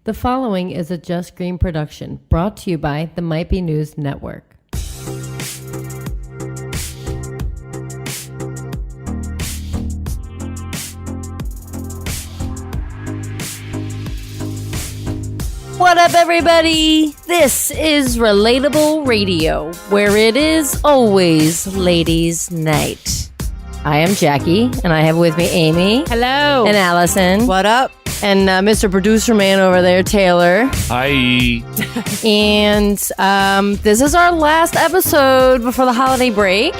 The following is a Just Green production brought to you by the Might Be News Network. What up, everybody? This is Relatable Radio, where it is always ladies' night. I am Jackie, and I have with me Amy. Hello. And Allison. What up? And Mr. Producer Man over there, Taylor. Hi. And this is our last episode before the holiday break.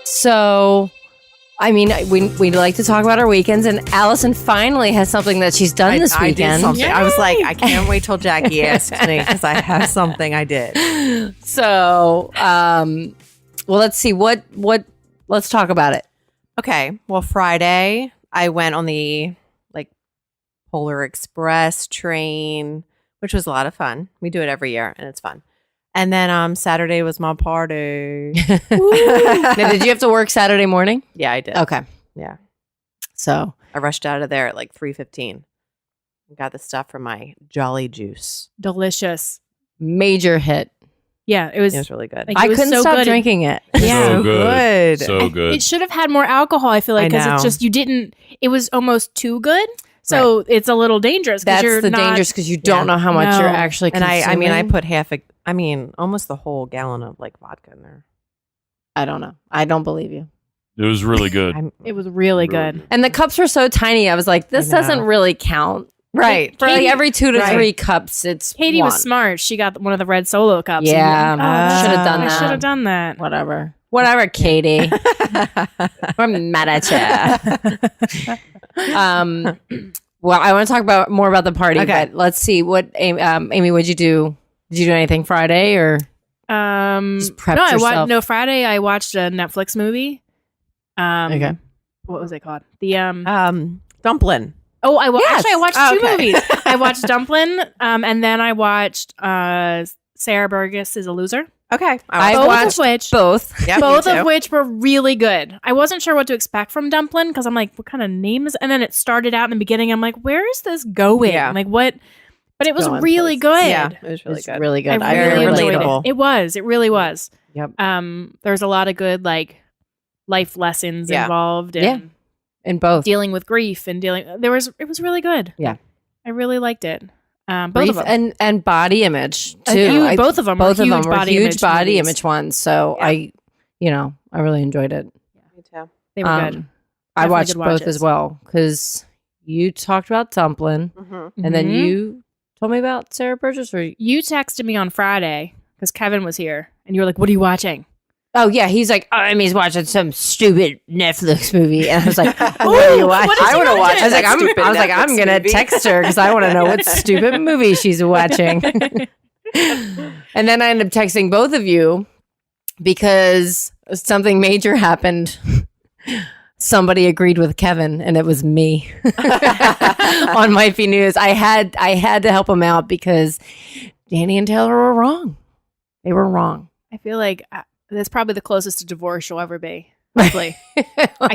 So, I mean, we'd like to talk about our weekends. And Allison finally has something that she's done this weekend. I did something. I was like, I can't wait till Jackie asks me because I have something I did. So, well, let's see. Let's talk about it. Okay. Well, Friday, I went on the Polar Express train, which was a lot of fun. We do it every year, and it's fun. And then Saturday was my party. Now, did you have to work Saturday morning? Yeah, I did. Okay. Yeah. So I rushed out of there at like 3:15. Got the stuff from my Jolly Juice. Delicious. major hit. Yeah, it was really good. Like, I it was couldn't so stop good. drinking it. Yeah. So good. Good. So good. It should have had more alcohol, I feel like, I because it's know. just, it was almost too good. So it's a little dangerous. That's you're the not, dangerous because you don't know how much No. you're actually And consuming. I put almost the whole gallon of vodka in there. I don't know. I don't believe you. It was really good. It was really good. And the cups were so tiny. I was like, this I know. doesn't really count. Right. For like Katie- every 2 to Right. 3 cups, it's Katie was one. smart. She got one of the red Solo cups. Yeah. And Should have done I that. should have done that. Whatever, Katie. I'm mad at you. Well, I want to talk more about the party, Okay. but let's see. What Amy, what'd you do? Did you do anything Friday or just prepped no, yourself? Friday I watched a Netflix movie. Okay. What was it called? The Dumpling. Oh, Yes. actually I watched Oh, two okay. movies. I watched Dumplin', and then I watched Sarah Burgess is a Loser. Okay. I Both watched of which both. Yep, both me of too. which were really good. I wasn't sure what to expect from Dumplin' because I'm like, what kind of name is? And then it started out in the beginning. I'm like, where is this going? Yeah. Like what? But it was Going really places. good. Yeah, it was really It's good. really good. I Very really enjoyed relatable. it. It was. It really was. Yep. There's a lot of good life lessons Yeah. involved. Yeah. And In both. dealing with grief and it was really good. Yeah. I really liked it. Both Brief of them. and body image too. Huge- both of them were huge body huge image body movies. image ones. So Yeah. I really enjoyed it. Me too. They were good. I Definitely watched good both watches. as well because you talked about Dumpling Mm-hmm. and then Mhm. you told me about Sarah Burgess. Or You texted me on Friday because Kevin was here, and you were like, "What are you watching?" oh yeah, he's like, he's watching some stupid Netflix movie, and I was like, what are you watching? what is he I want to watch. watching? I was like, That stupid I'm Netflix gonna movie. text her because I want to know what stupid movie she's watching. And then I ended up texting both of you because something major happened. Somebody agreed with Kevin, and it was me on Might Be News. I had to help him out because Danny and Taylor were wrong. They were wrong. I feel like that's probably the closest to divorce you'll ever be. Hopefully, I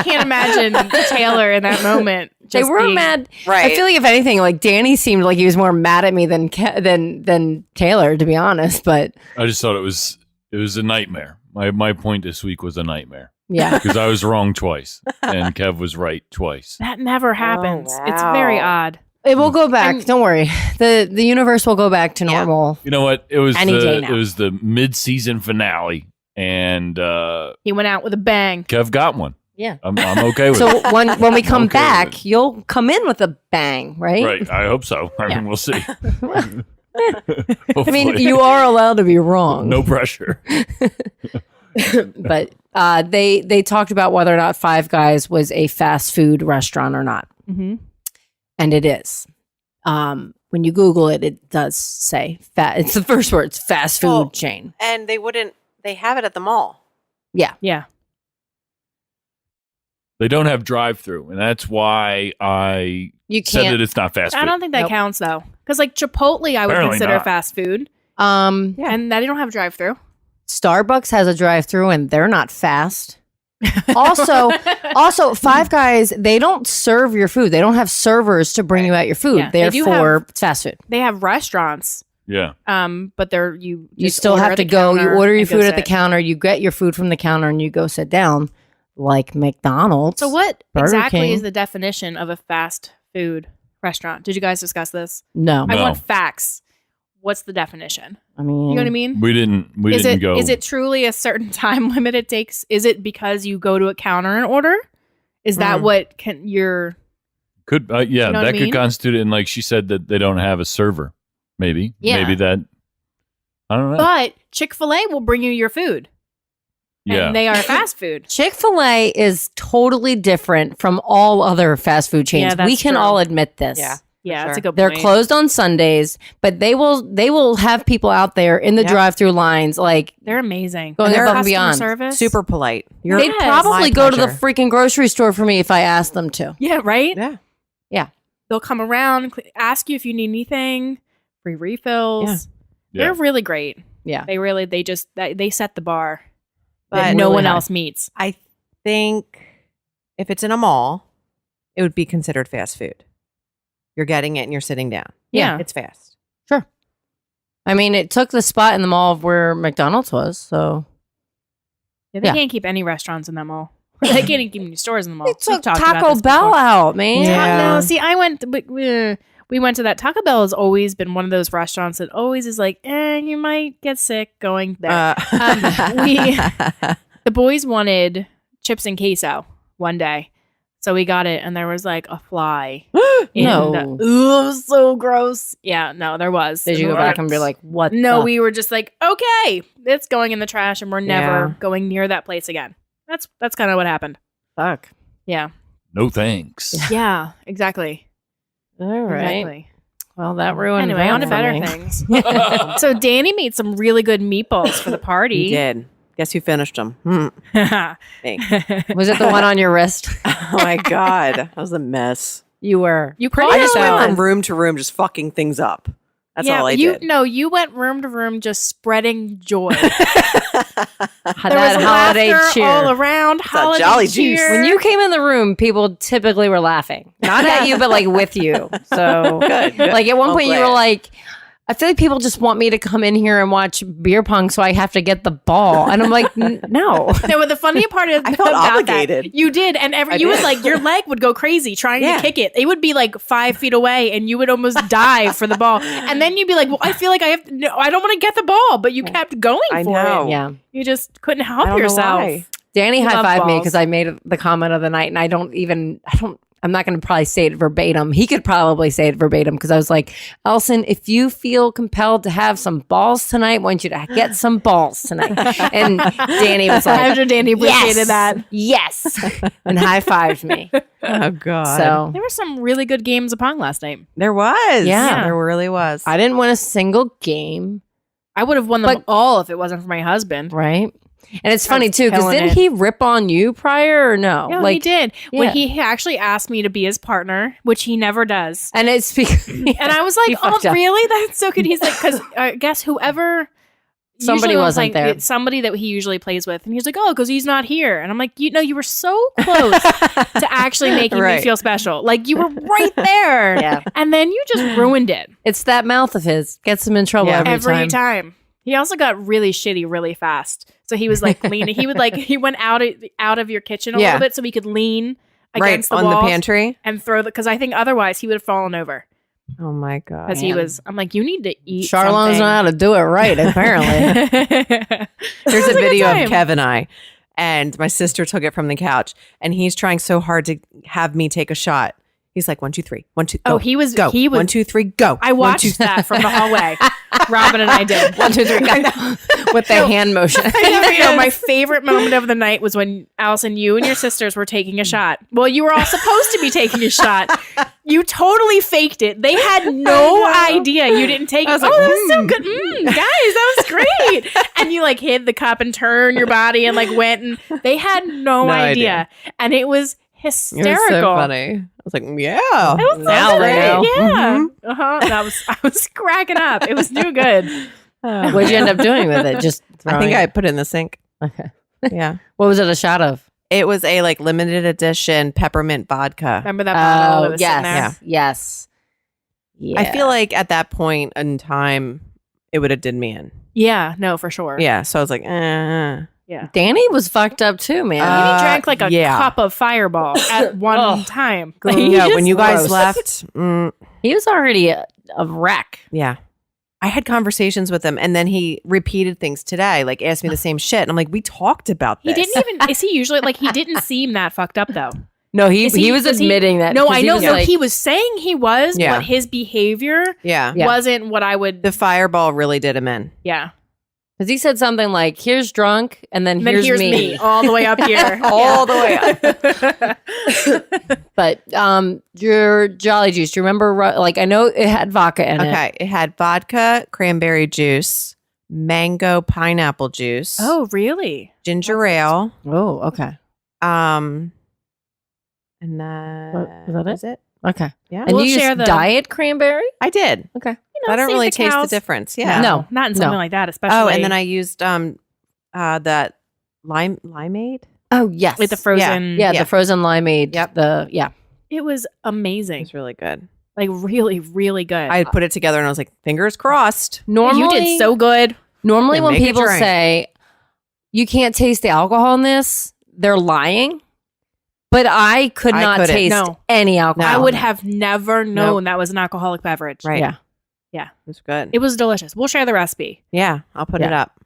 can't imagine Taylor in that moment. They just were being- mad. Right. I feel like if anything, like Danny seemed like he was more mad at me than Taylor, to be honest. But I just thought it was a nightmare. My point this week was a nightmare yeah, because I was wrong twice and Kev was right twice. That never happens. wow. It's very odd. it will go back. Don't worry. The universe will go back to Yeah. normal. You know what? It was Any day now. it was the mid-season finale, and He went out with a bang. Kev got one. Yeah. I'm okay with So it. when we come Okay with back, it. you'll come in with a bang, right? Right. I hope so. I Yeah. mean, we'll see. I mean, you are allowed to be wrong. No pressure. But they talked about whether or not Five Guys was a fast food restaurant or not. Mm-hmm. And it is. When you Google it, it does say it's the first word. It's fast food Well, chain. And they have it at the mall. Yeah. Yeah. They don't have drive-through, and that's why I You said that can't. it's not fast food. I don't think that Nope. counts though, because Chipotle I would Apparently consider not. fast food, Yeah. and they don't have drive through. Starbucks has a drive-through, and they're not fast. Also, Five Guys, they don't serve your food. They don't have servers to bring you out your food. Yeah, they do Therefore, it's fast food. They have restaurants. Yeah. But they're you just still order have at to the go. You counter order your and go food at the sit. counter. You get your food from the counter and you go sit down like McDonald's. So what Burger exactly King. is the definition of a fast food restaurant? Did you guys discuss this? No. I No. want facts. What's the definition? I mean, You know what I mean? We didn't go. Is it truly a certain time limit it takes? Is it because you go to a counter and order? Is that what can your Could yeah, You know what I that mean? could constitute it. And like she said, that they don't have a server. Maybe. Yeah. Maybe that. I don't know. But Chick-fil-A will bring you your food. Yeah. And they are fast food. Chick-fil-A is totally different from all other fast food chains. Yeah, that's We can true. all admit this. Yeah. Yeah, sure. that's a good They're point. closed on Sundays, but they will have people out there in the Yep. drive-through lines, like They're amazing. Going And their above and customer beyond. service. Super polite. You're they'd Yes. probably My go to the pleasure. freaking grocery store for me if I asked them to. Yeah, right? Yeah. They'll come around, ask you if you need anything, free refills. Yeah. Yeah. They're really great. Yeah. They set the bar But that no really one high. else meets. I think if it's in a mall, it would be considered fast food. You're getting it and you're sitting down. Yeah. It's fast. I mean, it took the spot in the mall of where McDonald's was, so Yeah, they Yeah. can't keep any restaurants in that mall. They can't even keep any stores in the mall. they We've took talked about Taco this Bell before. out, man. Yeah. No, see, we went to that. Taco Bell has always been one of those restaurants that always is like, you might get sick going there. The boys wanted chips and queso one day. So we got it, and there was like a fly. in No. the- Ooh, it was so gross. Yeah, no, there was. Did you go back and be like, what? No, the- we were just like, okay, it's going in the trash, and we're never Yeah. going near that place again. That's kind of what happened. fuck. Yeah, No thanks. yeah, exactly. All right. Exactly. Well, that ruined. Anyway, that on to for better me. things. So Danny made some really good meatballs for the party. You did. Guess who finished them? Me. Was it the one on your wrist? Oh my God. That was a mess. You were. You I pretty just much went from room to room just fucking things up. That's all I did. No, you went room to room just spreading joy. That There was holiday laughter cheer. all around. Holiday jolly juice. cheer. When you came in the room, people typically were laughing, not at you, but like with you. So Good. like at one I'm point, you glad. were like, I feel like people just want me to come in here and watch beer pong, so I have to get the ball. And I'm like, no. No, but the funny part is I felt about obligated. That, you did, and I you would did. like your leg would go crazy trying Yeah. to kick it. It would be like 5 feet away, and you would almost dive for the ball. And then you'd be like, "Well, I feel like I have. No, I don't want to get the ball," but you kept going I for know. it. Yeah. You just couldn't I help don't know yourself. why. Danny You high love fived me balls. because I made the comment of the night, and I'm not going to probably say it verbatim. He could probably say it verbatim because I was like, Elson, if you feel compelled to have some balls tonight, I want you to get some balls tonight. And Danny was like, After Danny appreciated yes, that. yes, and high fived me. Oh God. So There were some really good games of Pong last night. there was. Yeah. There really was. I didn't win a single game, I would have won them But- all if it wasn't for my husband. right? And it's I funny was too because killing didn't it. he rip on you prior or no? No, he did. When yeah. he actually asked me to be his partner, which he never does. And it's because And I was He like, fucked oh, up. really? That's so good. He's like, because I guess whoever. Somebody usually when wasn't playing- there. it's somebody that he usually plays with. And he's like, oh, because he's not here. And I'm like, you were so close to actually making me Right. feel special. Like, you were right there. Yeah. And then you just ruined it it's that mouth of his gets him in trouble Yeah. every time. He also got really shitty really fast. So he was like leaning. He went out of your kitchen a Yeah. little bit so he could lean right against the on wall the pantry. and throw because I think otherwise he would have fallen over Oh my God. because he was. I'm like, you need to eat. Charlone's know how to do it right, apparently. something. There's a good video of time. Kev and I, and my sister took it from the couch, and he's trying so hard to have me take a shot. He's like, 1, 2, 3, 1, 2. Oh, go, he was. go. He was. 1, 2, 3, go. I 1, 2, watched that from the hallway. Robin and I did. 1, 2, 3, go. With the hand motion. My favorite moment of the night was when Allison, you and your sisters were taking a shot. Well, you were all supposed to be taking a shot. You totally faked it. They had no idea you didn't take it. I was Oh, like, that was so good. Guys, that was great. And you like hid the cup and turned your body and like went and they had no idea. And it was hysterical. It was so funny. I was like, yeah. It was so Now they great. know. Yeah. I was cracking up. It was too good. What'd you end up doing with it? Just I throwing think it? I put it in the sink. Okay. Yeah. What was it a shot of? It was a like limited edition peppermint vodka. Remember that bottle that Oh, was sitting there? yes. Yes. Yeah. I feel like at that point in time, it would have did me in. Yeah, no, for sure. Yeah. So I was like, Yeah. Danny was fucked up too, man. He drank like a yeah. cup of Fireball at one time. Like, yeah. just When you guys gross. left, He was already a wreck. yeah. I had conversations with him, and then he repeated things today, like asked me the same shit. And I'm like, we talked about he this. didn't even. Is he usually like? He didn't seem that fucked up though. No, he Is he- was is he- admitting that. No, 'cause I he know. was No, like- he was saying he was, Yeah. but his behavior Yeah. Yeah. wasn't what I would. The Fireball really did him in. Yeah. Because he said something like, "Here's drunk," and then And then here's, here's me. all the way up here. all the way up. But your Jolly Juice, do you remember? Like, I know it had vodka in it. Okay. It had vodka, cranberry juice, mango pineapple juice, Oh, really? ginger ale, Oh, okay, and that Was that it? is it. okay. Yeah. And We'll you share used the- diet cranberry. I did. Okay. You know, I don't save really the taste the cows. difference. Yeah. No. Not in something No. like that, especially. Oh, and then I used that limeade. Oh yes, with the frozen. yeah, Yeah. the frozen limeade. Yep. It was It amazing. was really good. Like really, really good. I put it together and I was like, fingers crossed. Normally, you did so good. Normally, And when make a people drink. say you can't taste the alcohol in this, they're lying. But I could I not couldn't. taste No. any alcohol. I in would it. have never known that was an alcoholic beverage. Right. Yeah. It was good. It was delicious. We'll share the recipe. Yeah. I'll put it Yeah. up.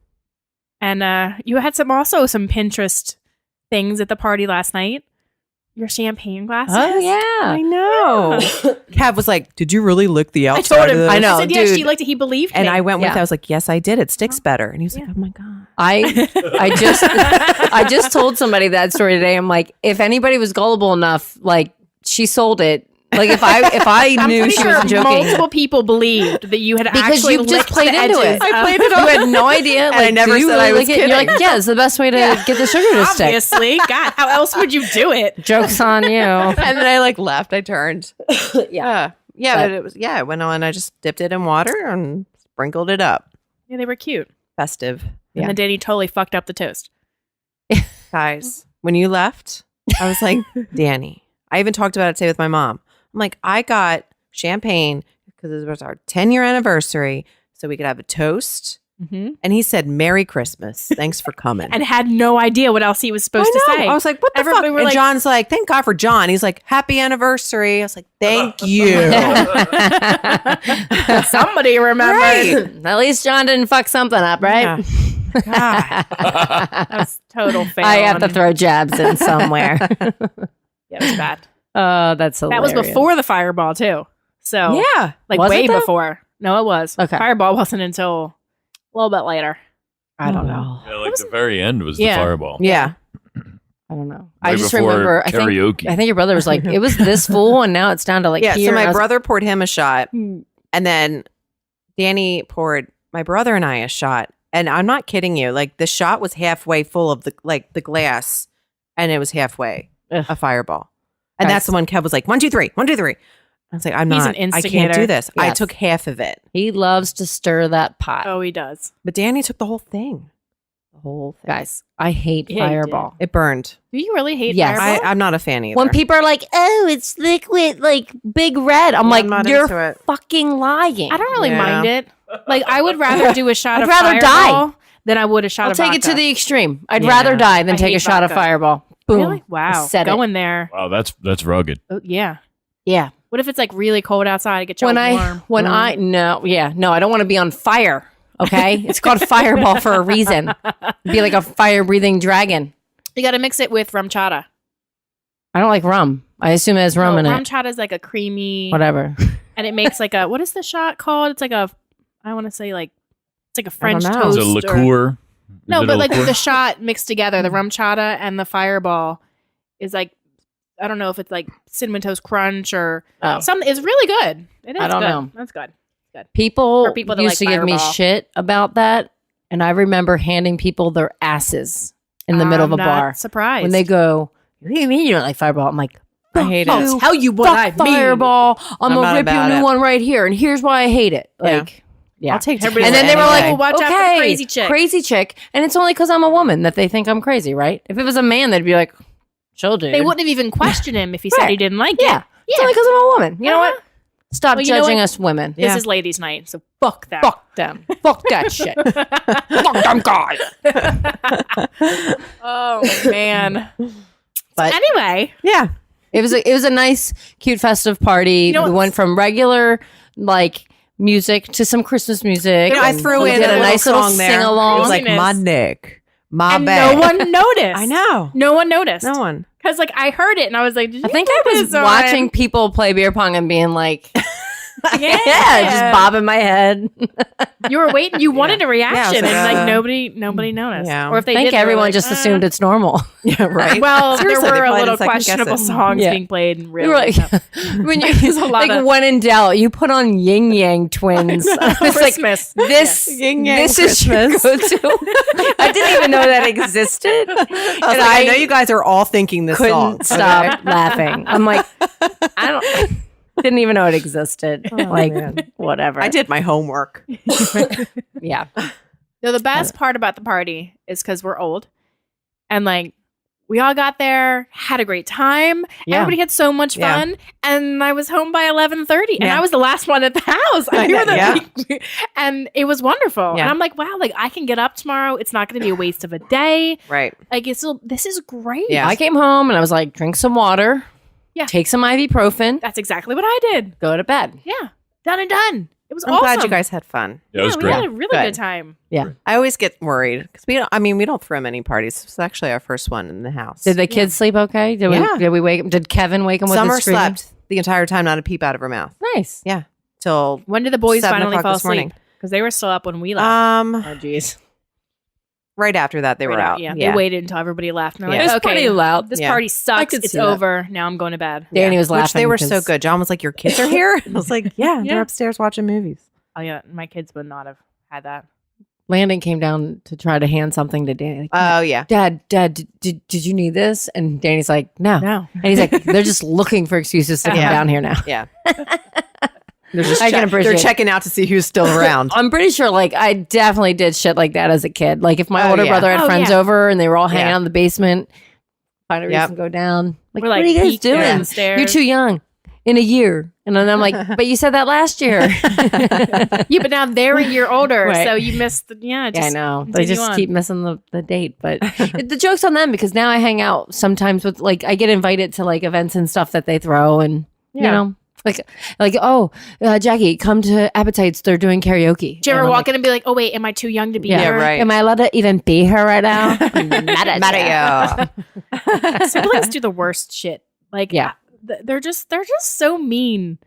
And you had some Pinterest things at the party last night. Your champagne glasses. Oh yeah. I know. Kev was like, did you really lick the I outside told of him. this? I know, I said, yeah, dude. she liked it. He believed And me. I went with Yeah. it. I was like, yes, I did. It sticks better. And he was like, Yeah. oh my God. I just told somebody that story today. I'm like, if anybody was gullible enough, like she sold it. Like if I I'm knew pretty she sure was joking. multiple people believed that you had Because actually you just licked played the into edges it. I of- played it You had no idea. Like, I never do you said really I was like it? You're like, kidding. yeah, it's the best way to get the sugar to stick. Obviously. God, how else would you do it? Joke's on you. And then I like left. I turned. Yeah. But it was, I went on. I just dipped it in water and sprinkled it up. Yeah, they were cute. Festive. And then Danny totally fucked up the toast. Guys, when you left, I was like, Danny. I even talked about it today with my mom. I'm like, I got champagne because it was our 10-year anniversary, so we could have a toast. Mm-hmm. And he said, Merry Christmas. Thanks for coming. And had no idea what else he was supposed to say. I was like, what the Everybody fuck? were And like- John's like, thank God for John. He's like, happy anniversary. I was like, thank you. Somebody remembered. Right. At least John didn't fuck something up, right? Yeah. God. That's total fail. I have to on- throw jabs in somewhere. Yeah, it was bad. Oh, that's That hilarious. was before the Fireball too. So Yeah. Was way it, though? before. No, it was. Okay. Fireball wasn't until a little bit later. I don't know. Yeah, like the very end was Yeah. the fireball. Yeah. I don't know. Right I just before remember. karaoke. I think your brother was like, it was this full, and now it's down to like Yeah. here. So And I my was- brother poured him a shot, Hmm. and then Danny poured my brother and I a shot. And I'm not kidding you. Like the shot was halfway full of the glass, and it was halfway Ugh. a fireball. And Guys. that's the one Kev was like, 1, 2, 3, 1, 2, 3. I was like, I'm He's not. an I can't do instigator. this. I Yes. took half of it, He loves to stir that pot. Oh, he does. but Danny took the whole thing. The whole thing. Guys, I hate Yeah, he did. Fireball. It burned. Do you really hate Yes. Fireball? I'm not a fan either. When people are like, "Oh, it's liquid, like big red," I'm Yeah, like, I'm not "You're into it. fucking lying." I don't really Yeah. mind it. Like I would rather do a shot I'd of rather Fireball than I would a shot I'll of take it to vodka. the extreme. I'd Yeah. rather die than I take hate a shot of vodka. Fireball. Boom. Really? Wow. Said Go it. in there. Wow, that's rugged. Oh, yeah. Yeah. What if it's like really cold outside? It gets you all warm. I don't want to be on fire. Okay, it's called Fireball for a reason. Be like a fire breathing dragon. You got to mix it with rum chata. I don't like rum. I assume it has rum in rum it. chata is like a creamy, Whatever. and it makes like a what is the shot called? It's like a I want to say like it's like a French know. toast. It's a or- liqueur. No, Is it but a like liqueur? the shot mixed together, the rum chata and the Fireball is like I don't know if it's like cinnamon toast crunch or Oh. something. It's really good. It is. I don't good. know. That's good. People, For people that used like to give me Fireball. shit about that, and I remember handing people their asses in the middle of a I'm not bar Surprised when they go, "What do you mean you don't like Fireball?" I'm like, I hate "Fuck it. you. tell you what I Fuck mean. Fireball. I'm I'm gonna not rip you a about new it. one right here, and here's why I hate it." Yeah. Like, yeah. I'll take Everybody's And then tequila they were like, anyway. "Well, watch out for the crazy chick." crazy chick. And it's only because I'm a woman that they think I'm crazy, right? If it was a man, they'd be like, she'll do. They wouldn't have even questioned him if he said Right. he didn't like Yeah. it. It's only because I'm a woman. You know what? Stop Well, you know judging what? us women. This Yeah. is ladies' night, so fuck that. Fuck them. Fuck that shit. Fuck them guys. Oh man. But- anyway, Yeah. It was a nice, cute, festive party. know We what's- went from regular like music to some Christmas music. I and threw we in did a nice little song there. sing along. It was like Craziness. my Nick, my and bag. no one noticed. I know. No one noticed. No one. Because like I heard it and I was like, Did I you think put I was this on? watching people play beer pong and being like, Yeah. just bobbing my head. You were waiting. You wanted a reaction, like, and like nobody noticed. Yeah. Or if they I think did, they were everyone like, just assumed it's normal. Yeah, right. Well, Seriously, there they were a probably little didn't second guess questionable it. songs Yeah. being played. And really, You were like, when you a lot like of- when in doubt, you put on Yin Yang Twins. It's like Christmas. this. Yin Yang This is your Christmas. go-to. I didn't even know that existed, I was and like, I know you guys are all thinking this couldn't song. stop laughing. I'm like, I don't. Didn't even know it existed. like man. whatever. I did my homework. Yeah. No, the best part about the party is because we're old, and like we all got there, had a great time. Yeah. Everybody had so much Yeah. fun, and I was home by 11:30, and Yeah. I was the last one at the house. I We were know, the- and it was wonderful. Yeah. And I'm like, wow, like I can get up tomorrow. It's not going to be a waste of a day. Right. Like this is great. Yeah. I came home and I was like, drink some water. Yeah. Take some ibuprofen. That's exactly what I did. Go to bed. Yeah, done and done. It was I'm awesome. glad you guys had fun. Yeah, it was we great. had a really Good. good time. I always get worried because we don't throw many parties. It's actually our first one in the house. Did the kids sleep okay? Did Yeah. we wake them? Did Kevin wake them with Summer his screaming? slept the entire time, not a peep out of her mouth. Nice. Till When did the boys 7 finally o'clock fall this morning. asleep? Because they were still up when we left. Oh, jeez. right after that they were out. Yeah, they waited until everybody left. And they're Yeah. It like, was okay, pretty loud. this Yeah. party sucks. could It's see that. over. Now I'm going to bed. Danny was laughing. Which they were so because good. John was like, "Your kids are here." I was like, "Yeah, Yeah. they're upstairs watching movies." Oh yeah, my kids would not have had that. Landon came down to try to hand something to Danny. Like, Oh yeah. Dad, did you need this? And Danny's like, no. No. And he's like, they're just looking for excuses to come Yeah. down here now. Yeah. They're just I can appreciate they're it. checking out to see who's still around. I'm pretty sure, like, I definitely did shit like that as a kid. Like, if my Oh, older yeah. brother had Oh, friends yeah. over and they were all hanging Yeah. out in the basement, find a Yep. reason to go down. Like, We're what like are you guys peek doing? downstairs. You're too young. In a year. And then I'm like, but you said that last year. Yeah, but now they're a year older, Right. so you missed. Yeah, I Just know. They continue just on. keep missing the date. But the joke's on them because now I hang out sometimes with, like, I get invited to, like, events and stuff that they throw. And, you Yeah. know, Jackie, come to Appetites. They're doing karaoke. Do you And ever I'm walk in and be like, "Oh wait, am I too young to be Yeah, here?" right. Am I allowed to even be here right now? I'm mad at you. Siblings do the worst shit. Like, Yeah. they're just so mean.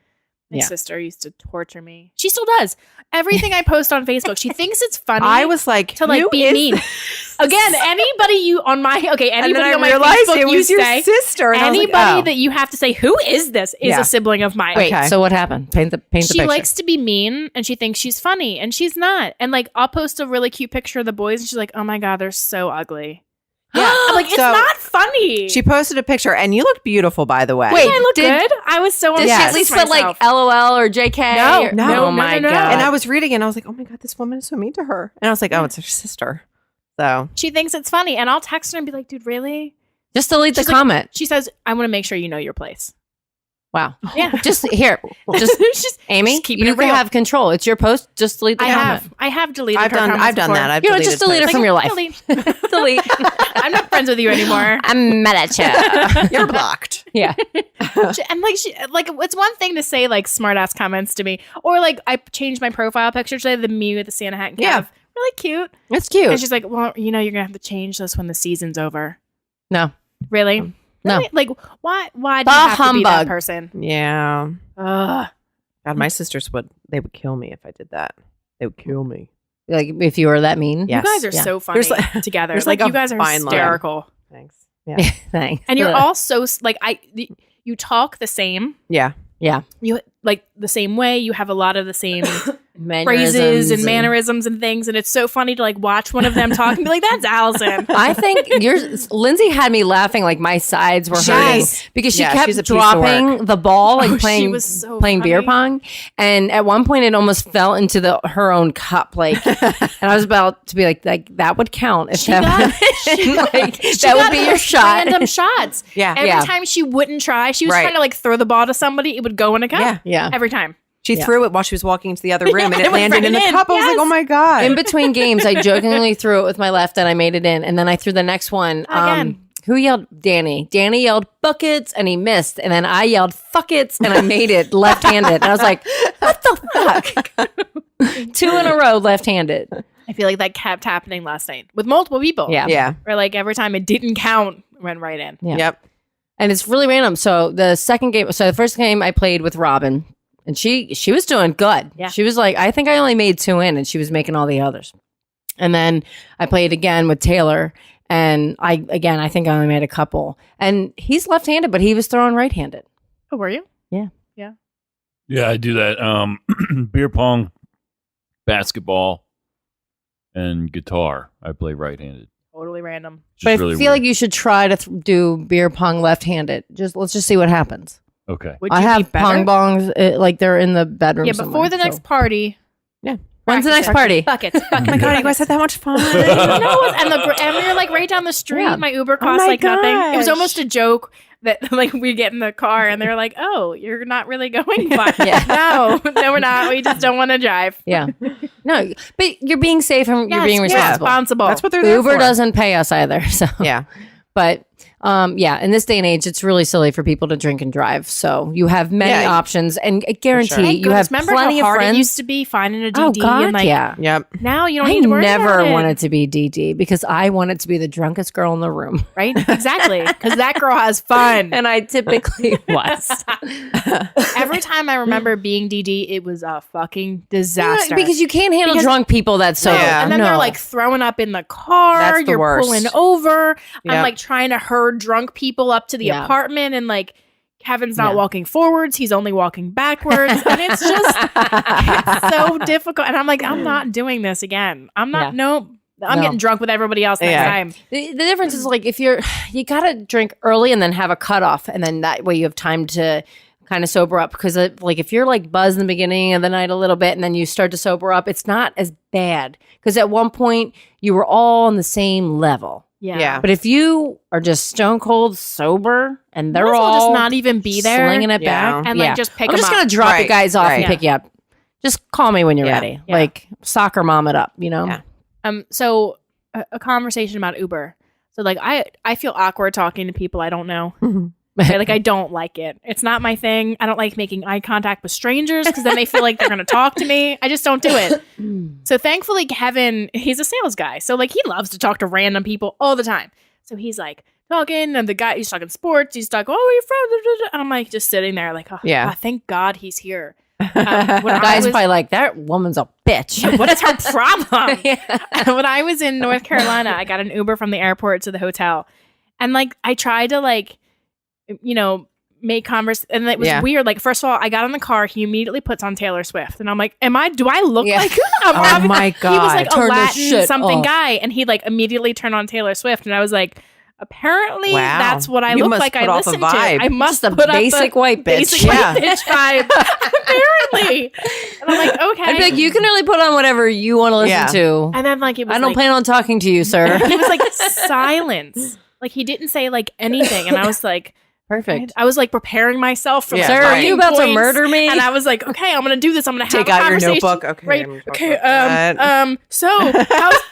My Yeah. sister used to torture me. She still does. Everything I post on Facebook, she thinks it's funny. I was like, to like "Who be is mean. this?" Again, anybody you on my And then anybody I on my realized Facebook it you was your say sister. And I was like, anybody oh. that you have to say who is this is Yeah. a sibling of mine. Wait, Okay. so what happened? Paint the She picture. likes to be mean and she thinks she's funny and she's not. And like I'll post a really cute picture of the boys and she's like, "Oh my god, they're so ugly." Yeah, I'm like, it's So, not funny. She posted a picture, and you looked beautiful, by the way. Wait, I look did- good. I was so Did Yes. she at impressed least with put like myself. LOL or JK? No, Or- no, Oh my no. god! And I was reading, and I was like, "Oh my god, this woman is so mean to her." And I was like, "Oh, it's her sister." So She thinks it's funny, and I'll text her and be like, "Dude, really?" just delete the She's like- comment. She says, "I want to make sure you know your place." Wow. Yeah, Just here. Just she's Amy, just keeping you it can real. have control. It's your post. Just delete the comment. I have deleted. I've her done comments before. that. I've You know, deleted just delete her posts. from your life. Delete. Delete. I'm not friends with you anymore. I'm mad at you. You're blocked. Yeah. And like it's one thing to say like smart ass comments to me, or like I changed my profile picture today, the me with the Santa hat and Yeah. calf. Really cute. It's cute. And she's like, "Well, you know, you're gonna have to change this when the season's over." No. Really? No. Really? Like, why? Why do Bah you have to be that humbug. person? Yeah. Ugh. God, my sisters would kill me if I did that. They would kill me. Like if you were that mean. Yes. You guys are Yeah. so funny There's like- together. there's Like like you a guys are fine line. hysterical. Thanks. Yeah. Thanks. And you're all so like you talk the same. Yeah. Yeah. You like the same way. You have a lot of the same phrases and mannerisms and things, and it's so funny to like watch one of them talk and be like, "That's Allison." I think Lindsay had me laughing like my sides were hurting because she she's a kept piece of dropping the ball like she playing was so playing beer funny. pong, and at one point it almost fell into her own cup, like, and I was about to be like that would count if that that would be your shot. Random shots. Yeah. Every time she wouldn't try, she was trying to like throw the ball to somebody, it would go in a cup. Yeah. Every time. She threw it while she was walking into the other room, and it it went landed in the right in. cup. I was like, "Oh my god!" In between games, I jokingly threw it with my left, and I made it in, and then I threw the next one. Again. Who yelled? Danny. Danny yelled buckets, and he missed, and then I yelled fuckets, and I made it left-handed. And I was like, "What the fuck?" 2 in a row, left-handed. I feel like that kept happening last night with multiple people. Yeah. Where like every time it didn't count, it went right in. Yeah. Yep. And it's really random. So the first game I played with Robin, and she was doing good. Yeah. She was like, I think I only made 2 in, and she was making all the others. And then I played again with Taylor, and I think I only made a couple. And he's left-handed, but he was throwing right-handed. Oh, were you? Yeah, I do that. Beer pong, basketball, and guitar. I play right-handed. Totally random. Just But I really feel weird. like you should try to do beer pong left-handed. Let's just see what happens. Okay. Would I you have be better? pong bongs, like they're in the bedroom. Yeah, before somewhere, the next so. party. When's the practice next it. party? Buckets. Oh my god, you guys had that much fun. No, and we were like right down the street. Yeah. My Uber cost my like nothing. It was gosh. almost a joke that like we get in the car and they're like, "Oh, you're not really going far." Yeah. No, we're not. We just don't want to drive. Yeah. No, but you're being safe and you're being responsible. responsible. That's what they're there Uber for. doesn't pay us either. So Yeah. But in this day and age, it's really silly for people to drink and drive. So you have many Yeah. options, and I guarantee sure. Thank you have goodness. Remember plenty how of hard friends. it used to be finding a DD Oh God, and like yeah. Yep. now you don't I need to worry never about it. wanted to be DD because I wanted to be the drunkest girl in the room, Right? Exactly. Because that girl has fun. and I typically was. Every time I remember being DD, it was a fucking disaster. Because you can't handle Because- drunk people that's so. Yeah. And then they're like throwing up in the car. That's the You're worst. pulling over. I'm Yep. like trying to herd drunk people up to the Yeah. apartment, and like Kevin's not Yeah. walking forwards. He's only walking backwards. And it's just it's so difficult. And I'm like, I'm not doing this again. I'm not, I'm No. getting drunk with everybody else next Yeah. time. The difference is like if you gotta drink early and then have a cutoff, and then that way you have time to kind of sober up. Because like if you're like buzzed in the beginning of the night a little bit and then you start to sober up, it's not as bad. Because at one point you were all on the same level. Yeah. But if you are just stone cold sober and they're Might as well all just not even be there slinging it Yeah. back, and like just pick I'm them just up. gonna drop you Right, guys off and right. pick you up. Just call me when you're Yeah. ready. Yeah. Like soccer mom it up, you know? Yeah. So a conversation about Uber. So like I feel awkward talking to people I don't know. Like I don't like it. It's not my thing. I don't like making eye contact with strangers because then they feel like they're going to talk to me. I just don't do it. So thankfully Kevin, he's a sales guy. So like he loves to talk to random people all the time. So he's like talking, and the guy, he's talking sports. He's talking, "Oh, where are you from?" And I'm like just sitting there like, "Oh, Yeah. God, thank God he's here." When I Guys was- probably like, that woman's a bitch. what is her problem? Yeah. When I was in North Carolina, I got an Uber from the airport to the hotel. And like I tried to like, make converse, and it was Yeah. weird. Like, first of all, I got in the car, he immediately puts on Taylor Swift. And I'm like, do I look Yeah. like I'm Oh having-" my He was like God. Turn a this Latin shit something off. guy, and he like immediately turned on Taylor Swift. And I was like, apparently Wow. that's what I You look must like put I off a listen to. vibe. I must Just a put up basic white bitch. basic Yeah. white bitch vibe. Apparently. And I'm like, okay. I'd be like, you can really put on whatever you want to listen Yeah. to. And then like it was I don't like, plan on talking to you, sir. it was like silence. Like he didn't say like anything, and I was like, Perfect. I was like preparing myself for Yeah. like, Sir, are you about to points, murder me? And I was like, okay, I'm gonna do this. I'm gonna have Take a out your conversation. notebook. Okay. Right. I'm gonna talk Okay. about that. So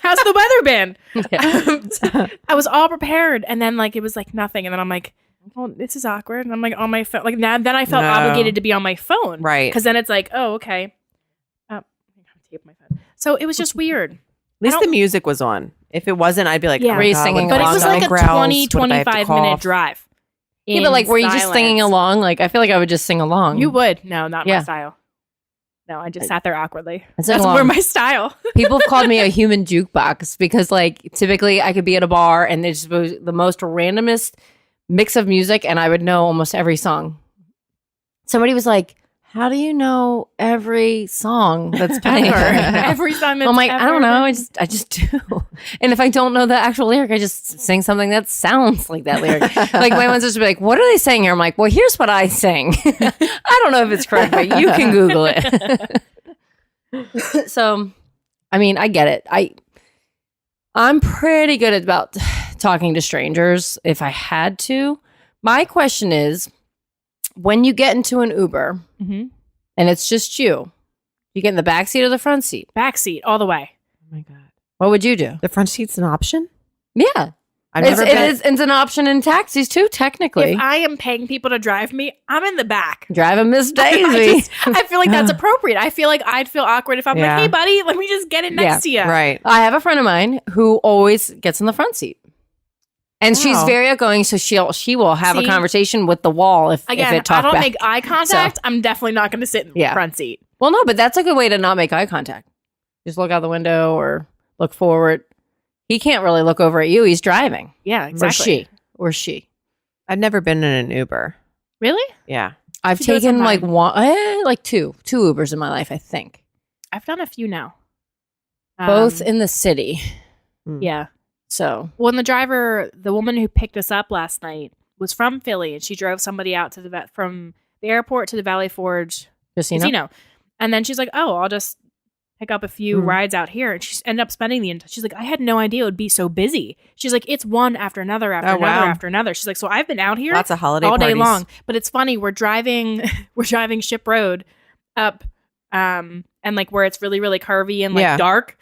how's the weather been? I was all prepared, and then like it was like nothing, and then I'm like, oh, this is awkward, and I'm like on my phone. Like now, then I felt No. obligated to be on my phone, Right. Because then it's like, oh, okay. I have to tape my phone. So it was just weird. At least the music was on. If it wasn't, I'd be like, Yeah. oh Were you God, singing what But it if was the like dog a growls? 20, What if I have to 25 minute cough? drive. Yeah, but like, were you just silence. singing along? Like, I feel like I would just sing along. You would. No, not my Yeah. style. No, I just sat there awkwardly. I sang That's along. where my style. People have called me a human jukebox because, like, typically I could be at a bar and there's the most randomest mix of music, and I would know almost every song. Somebody was like, how do you know every song that's playing? Every song that's I'm like, I don't know. ever I just do. And if I don't know the actual lyric, I just sing something that sounds like that lyric. Like my one sister will be like, what are they saying here? I'm like, well, here's what I sing. I don't know if it's correct, but you can Google it. So, I mean, I get it. I'm pretty good about talking to strangers if I had to. My question is, when you get into an Uber Mhm. and it's just you get in the back seat or the front seat? Backseat all the way. Oh my God. What would you do? The front seat's an option? Yeah. I've never been. It's an option in taxis too, technically. If I am paying people to drive me, I'm in the back. Driving Miss Daisy. I feel like that's appropriate. I feel like I'd feel awkward if I'm Yeah. like, hey, buddy, let me just get in next to you. Right. I have a friend of mine who always gets in the front seat. And she's Wow. very outgoing, so she will have a See? conversation with the wall if Again, it talks I don't back. make eye contact. I'm definitely not going to sit in the Yeah. front seat. Well, no, but that's a good way to not make eye contact. Just look out the window or look forward. He can't really look over at you. He's driving. Yeah, exactly. Or she. I've never been in an Uber. Really? Yeah. I've You do it taken like sometime. two Ubers in my life, I think. I've done a few now. Both in the city. Yeah. So Well, and the woman who picked us up last night was from Philly, and she drove somebody out to from the airport to the Valley Forge casino. And then she's like, oh, I'll just pick up a few rides out here. And she ended up spending she's like, I had no idea it would be so busy. She's like, it's one after another, after another, wow. after another. She's like, so I've been out here Lots of holiday all day parties. long. But it's funny, we're driving Ship Road up and like where it's really, really curvy and like Yeah. dark.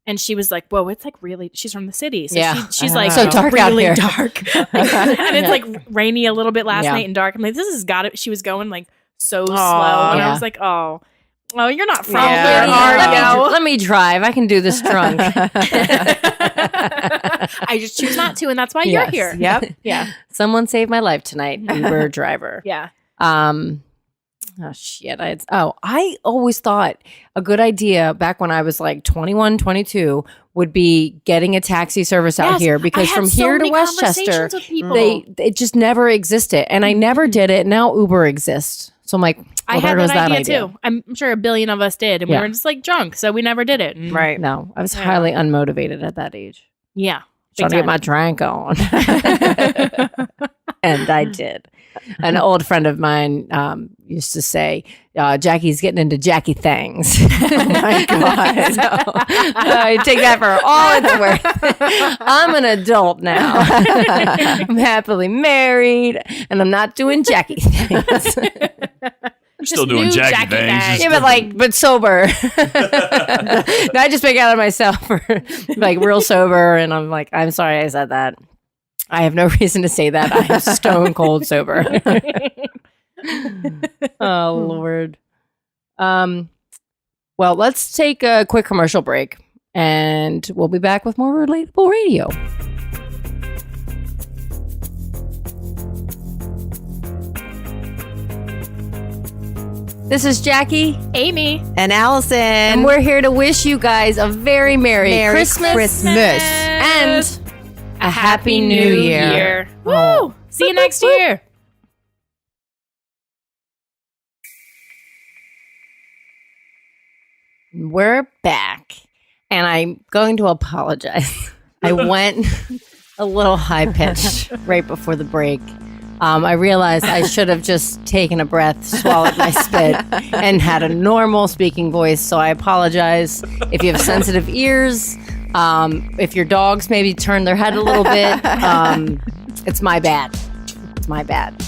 And she was like, whoa, it's like really, she's from the city. So Yeah. she's like, So it's dark out really here. dark. And it's like rainy a little bit last Yeah. night and dark. I'm like, this has got it. She was going like so slow. Aw. And Yeah. I was like, oh, you're not from Yeah. here, are you? let me drive. I can do this drunk. I just choose not to. And that's why you're Yes. here. Yep. Yeah. Someone saved my life tonight. Uber driver. Yeah. Oh shit. I always thought a good idea back when I was like 21, 22 would be getting a taxi service out Yes, here I because had from so here to many Westchester, conversations with people. it just never existed. And I never did it. Now Uber exists. So I'm like, I well, had there goes that that idea too. I'm sure a billion of us did. And Yeah. we were just like drunk. So we never did it. And Right. No, I was Yeah. highly unmotivated at that age. Yeah. Trying to get my drink on. And I did. An old friend of mine used to say, Jackie's getting into Jackie things. Oh my God. So, I take that for all it's worth. I'm an adult now. I'm happily married and I'm not doing Jackie things. Still Just doing new Jackie Jackie things. things. Yeah, but sober. No, I just make out of myself for like real sober. And I'm like, I'm sorry I said that. I have no reason to say that. I am stone cold sober. Oh, Lord. Well, let's take a quick commercial break and we'll be back with more Relatable Radio. This is Jackie Amy. And Allison. and we're here to wish you guys a very Merry Christmas and a Happy New Year. Woo! See you next year. We're back, and I'm going to apologize. I went a little high pitched right before the break. I realized I should have just taken a breath, swallowed my spit, and had a normal speaking voice. So I apologize if you have sensitive ears. If your dogs maybe turn their head a little bit, it's my bad. It's my bad.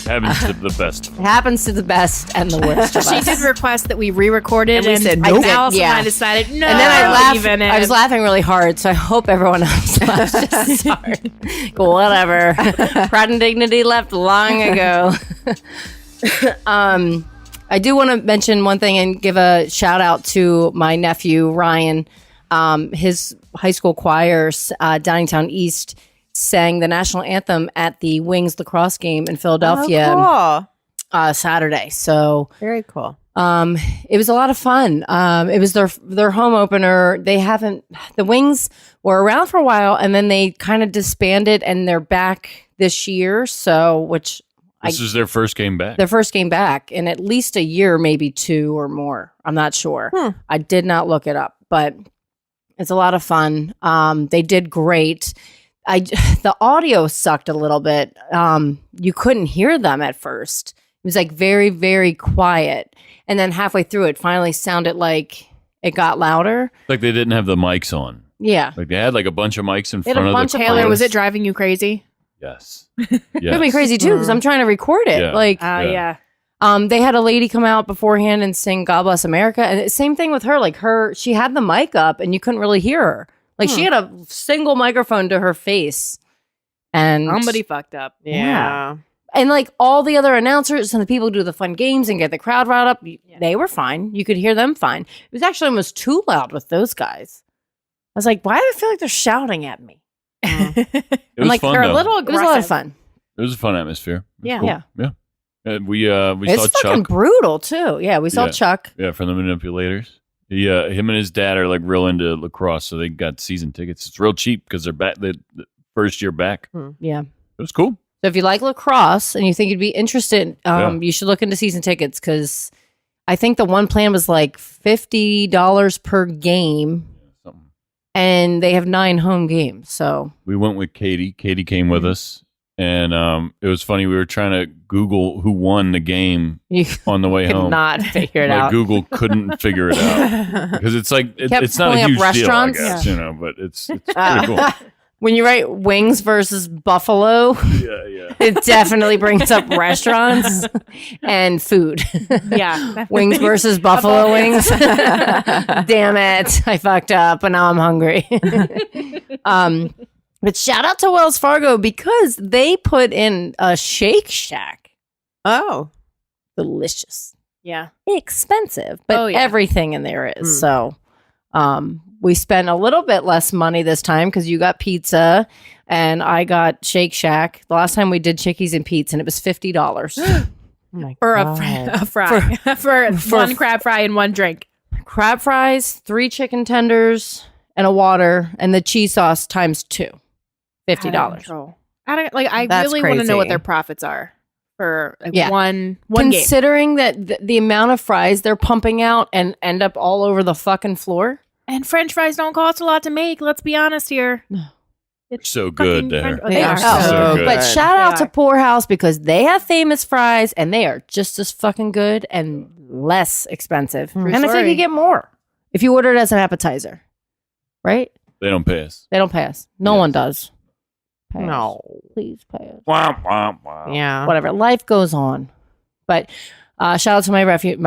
Happens to the best. It happens to the best and the worst of She us. did request that we re-recorded, And we said nope. Allison Yeah. and I decided no. And then I laughed. Even I was laughing really hard, so I hope everyone else laughs just as hard. Whatever. Pride and dignity left long ago. I do want to mention one thing and give a shout out to my nephew Ryan. His high school choir, Downingtown East, sang the national anthem at the Wings lacrosse game in Philadelphia Oh, Saturday. So cool. Very cool. it was a lot of fun. It was their home opener. The Wings were around for a while and then they kind of disbanded and they're back this year. So, which This is their first game back. Their first game back in at least a year, maybe 2 or more. I'm not sure. I did not look it up, but it's a lot of fun. They did great. The audio sucked a little bit. You couldn't hear them at first. It was like very, very quiet. And then halfway through it finally sounded like it got louder. Like they didn't have the mics on. Yeah. Like they had like a bunch of mics in They had front a of bunch the of Taylor, players. was it driving you crazy? Yes. It would be crazy too because I'm trying to record it. Yeah. Like, Yeah. they had a lady come out beforehand and sing "God Bless America," and same thing with her. Like she had the mic up and you couldn't really hear her. Like she had a single microphone to her face, and Somebody fucked up. Yeah. and like all the other announcers and the people who do the fun games and get the crowd riled up, they were fine. You could hear them fine. It was actually almost too loud with those guys. I was like, why do I feel like they're shouting at me? It was like, fun They're though. a little It was a lot of aggressive. fun. It was a fun atmosphere. It was Yeah. cool. Yeah. Yeah. We It's saw fucking Chuck. brutal too. Yeah, we saw Yeah. Chuck. Yeah, from the Manipulators. Him and his dad are like real into lacrosse, so they got season tickets. It's real cheap because they're back the first year back. Yeah. It was cool. So if you like lacrosse and you think you'd be interested, Yeah. you should look into season tickets because I think the one plan was like $50 per game, Something. and they have 9 home games. So We went with Katie. Katie came with us, and it was funny. We were trying to Google who won the game you on the way could home. not figure it Like out. Google couldn't figure it out because it's like Kept it's not pulling a up huge deal, I restaurants. guess, but it's pretty cool. When you write wings versus buffalo, Yeah. it definitely brings up restaurants and food. Yeah. Wings versus buffalo wings. Damn it. I fucked up and now I'm hungry. But shout out to Wells Fargo because they put in a Shake Shack. Oh. Delicious. Yeah. Expensive, but Oh, yeah. everything in there is. So we spent a little bit less money this time because you got pizza and I got Shake Shack. The last time we did Chickies and Pete's and it was $50. Oh my For God. a fry. For one crab fry and one drink. Crab fries, 3 chicken tenders, and a water, and the cheese sauce times 2. $50. I That's really want to know what crazy. their profits are for like Yeah. one game. Considering that the amount of fries they're pumping out and end up all over the fucking floor. And French fries don't cost a lot to make. Let's be honest here. It's So good fucking there. French- They are so so good. But shout out They to are. Poorhouse because they have famous fries and they are just as fucking good and less expensive. True And I think story. you get more if you order it as an appetizer, right? They don't pay us. They don't pay us. No Yes. one does. Pay us. No. Please pay us. Womp, womp, womp. Yeah. Whatever. Life goes on. But shout out to my nephew. If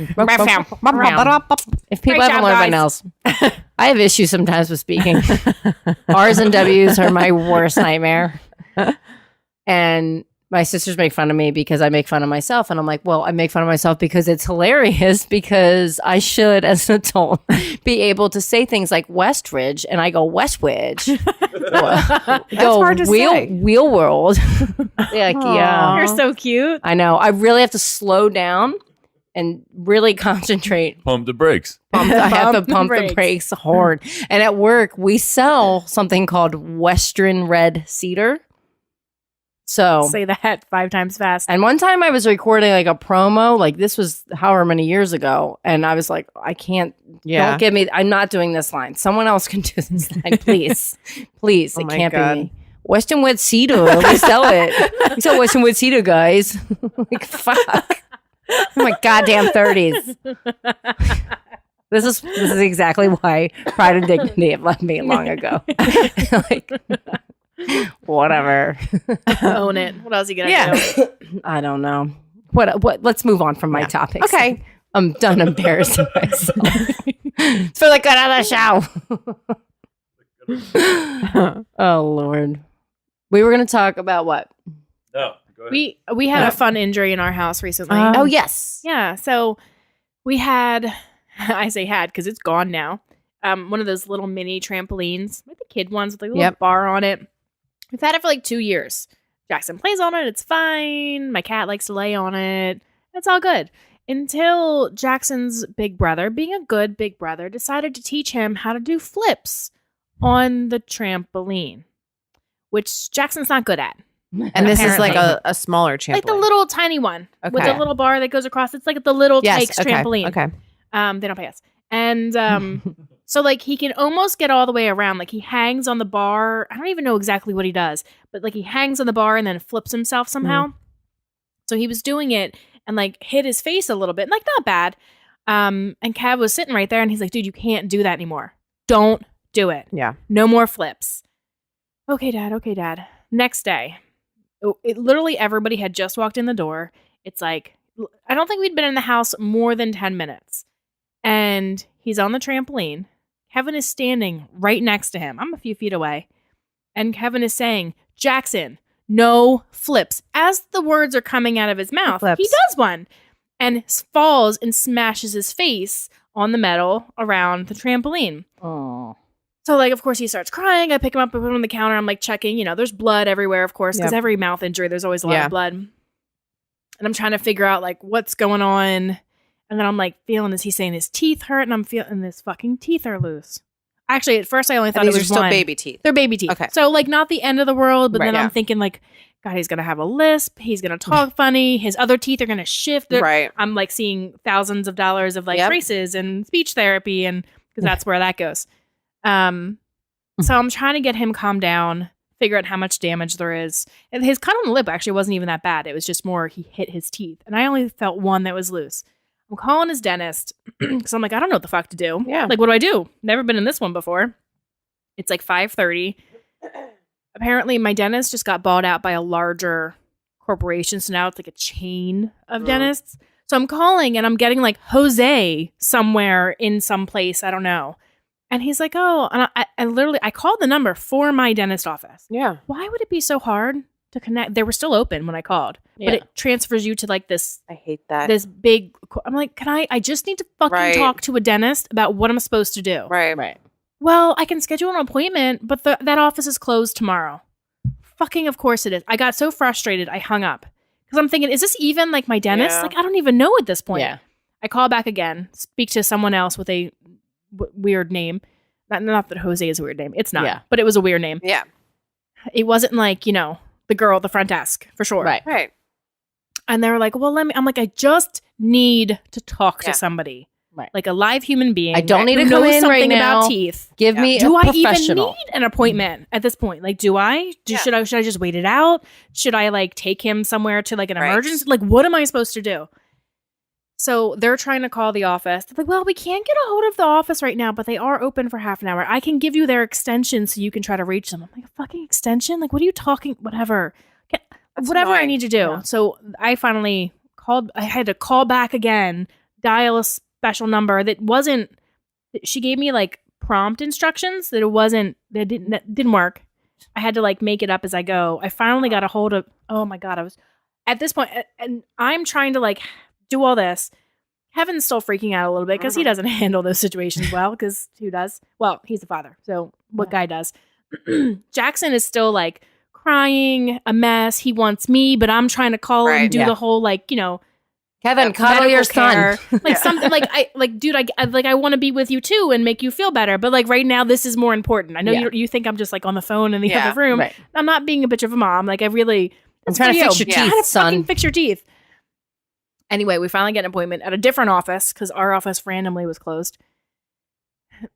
people Great haven't job, learned by guys. now, I have issues sometimes with speaking. R's and W's are my worst nightmare. And my sisters make fun of me because I make fun of myself. And I'm like, well, I make fun of myself because it's hilarious because I should, as an adult, be able to say things like Westridge and I go Westwidge. That's hard to say. Wheel world. Like, yeah. You're so cute. I know. I really have to slow down and really concentrate. Pump the brakes. I have to Pump the pump the brakes. brakes hard. And at work, we sell something called Western Red Cedar. So, Say that 5 times fast. and one time I was recording like a promo, like this was however many years ago. And I was like, I can't, Yeah. don't give me, I'm not doing this line. Someone else can do this line, please. Please. Oh It my can't God. be me. Western Red Cedar. We sell it. We sell Western Red Cedar, guys. Like, fuck. Oh my goddamn 30s. This is exactly why Pride and Dignity have left me long ago. Like, whatever. Own it. What else you gonna Yeah. do? I don't know. What? Let's move on from my topics. Okay. I'm done embarrassing myself. It's for the good of the show. Oh Lord. We were gonna talk about what? No. Go ahead. We had a fun injury in our house recently. Oh yes. Yeah, so we had, I say had because it's gone now. One of those little mini trampolines, like the kid ones with like a little Yep. bar on it. We've had it for like 2 years. Jackson plays on it; it's fine. My cat likes to lay on it. It's all good. Until Jackson's big brother, being a good big brother, decided to teach him how to do flips on the trampoline, which Jackson's not good at. And this is like Apparently. a smaller trampoline. Like the little tiny one with Okay. the little bar that goes across. It's like the little Tykes okay. trampoline. Okay. They don't pay us. And so like he can almost get all the way around. Like he hangs on the bar. I don't even know exactly what he does, but like he hangs on the bar and then flips himself somehow. So he was doing it and like hit his face a little bit. Like not bad. And Kev was sitting right there and he's like, dude, you can't do that anymore. Don't do it. Yeah. No more flips. Okay, Dad. Okay, Dad. Next day. It literally everybody had just walked in the door. It's like, I don't think we'd been in the house more than 10 minutes. And he's on the trampoline. Kevin is standing right next to him. I'm a few feet away. And Kevin is saying, Jackson, no flips. As the words are coming out of his mouth, Flips. he does one and falls and smashes his face on the metal around the trampoline. Oh. So, like, of course, he starts crying. I pick him up and put him on the counter. I'm, like, checking. You know, there's blood everywhere, of course, because Yep. every mouth injury, there's always a lot Yeah. of blood. And I'm trying to figure out, like, what's going on. And then I'm, like, feeling, is he saying his teeth hurt? And I'm feeling his fucking teeth are loose. Actually, at first, I only thought And it these was are still one. baby teeth. They're baby teeth. Okay. So, like, not the end of the world, but Right, then yeah. I'm thinking, like, God, he's going to have a lisp. He's going to talk funny. His other teeth are going to shift. Right. I'm, like, seeing thousands of dollars of, like, Yep. braces and speech therapy, and because that's where that goes. So I'm trying to get him calmed down, figure out how much damage there is. And his cut on the lip actually wasn't even that bad. It was just more he hit his teeth. And I only felt one that was loose. I'm calling his dentist because I'm like, I don't know what the fuck to do. Yeah. Like, what do I do? Never been in this one before. It's like 5:30. Apparently, my dentist just got bought out by a larger corporation. So now it's like a chain of dentists. So I'm calling and I'm getting like Jose somewhere in some place. I don't know. And he's like, oh, and I called the number for my dentist office. Yeah. Why would it be so hard to connect? They were still open when I called, but Yeah. it transfers you to like this I hate that. big. I'm like, I just need to fucking Right. talk to a dentist about what I'm supposed to do. Right. Right. Well, I can schedule an appointment, but that office is closed tomorrow. Fucking, of course it is. I got so frustrated, I hung up because I'm thinking, is this even like my dentist? Yeah. Like, I don't even know at this point. Yeah. I call back again, speak to someone else with a weird name. Not that Jose is a weird name. It's not. Yeah. But it was a weird name. Yeah. It wasn't like, you know, the girl at the front desk for sure. Right. Right. And they were like, well, I'm like, I just need to talk Yeah. to somebody. Right. Like a live human being. I don't need who to come knows in something right now. about teeth. Give Yeah. me Do a I even professional. need an appointment at this point? Like, do I? Yeah. Should I just wait it out? Should I like take him somewhere to like an Right. emergency? Like, what am I supposed to do? So they're trying to call the office. They're like, well, we can't get a hold of the office right now, but they are open for half an hour. I can give you their extension so you can try to reach them. I'm like, a fucking extension? Like, what are you talking? Whatever. That's Whatever I annoying. need to do. Yeah. So I finally called. I had to call back again, dial a special number that wasn't. She gave me like prompt instructions that it wasn't. That didn't work. I had to like make it up as I go. I finally got a hold of. Oh my god! I was at this point, and I'm trying to like do all this. Kevin's still freaking out a little bit because he doesn't handle those situations well. Because who does? Well, he's the father. So what guy does? Jackson is still like crying, a mess. He wants me, but I'm trying to call him Right, and do yeah. the whole like, you know, Kevin, cuddle medical your son. care. Like Yeah. something like dude, I want to be with you too and make you feel better. But like right now, this is more important. I know Yeah. you think I'm just like on the phone in the Yeah, other room. Right. I'm not being a bitch of a mom. Like I really, I'm that's trying to for fix you. your Yeah. teeth, Trying to fucking son. fix your teeth. Anyway, we finally get an appointment at a different office because our office randomly was closed.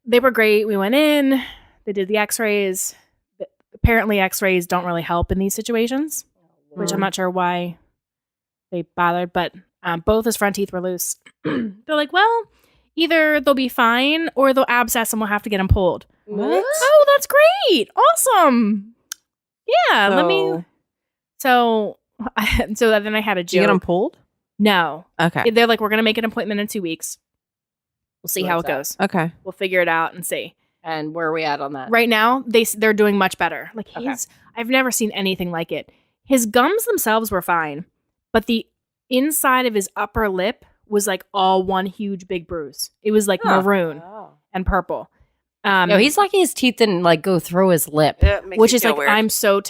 They were great. We went in. They did the X-rays. Apparently, X-rays don't really help in these situations, which I'm not sure why they bothered. But both his front teeth were loose. They're like, well, either they'll be fine or they'll abscess and we'll have to get them pulled. What? Oh, that's great! Awesome. Yeah, let me. So then I had a Did you get joke. them pulled? No, Okay. they're like, we're gonna make an appointment in 2 weeks. We'll see how it What's goes. Okay. We'll figure it out and see. And where are we at on that? Right now, they're doing much better. Like Okay. I've never seen anything like it. His gums themselves were fine, but the inside of his upper lip was like all one huge big bruise. It was like Huh. maroon and purple. No, he's lucky his teeth didn't like go through his lip. which is like I'm so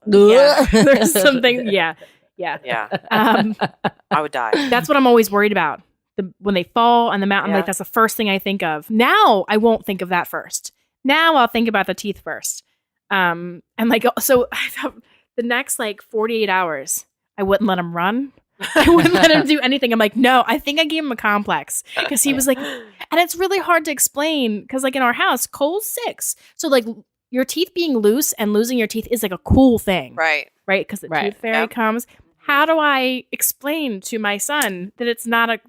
yeah. There's something. Yeah. Yeah. I would die. That's what I'm always worried about. When they fall on the mountain, Yeah. like that's the first thing I think of. Now I won't think of that first. Now I'll think about the teeth first. And like so, I thought the next like 48 hours, I wouldn't let him run. I wouldn't let him do anything. I'm like, no, I think I gave him a complex because he was like, and it's really hard to explain because like in our house, Cole's 6. So like your teeth being loose and losing your teeth is like a cool thing. Right. Right. Because the Right. tooth fairy comes. How do I explain to my son that it's not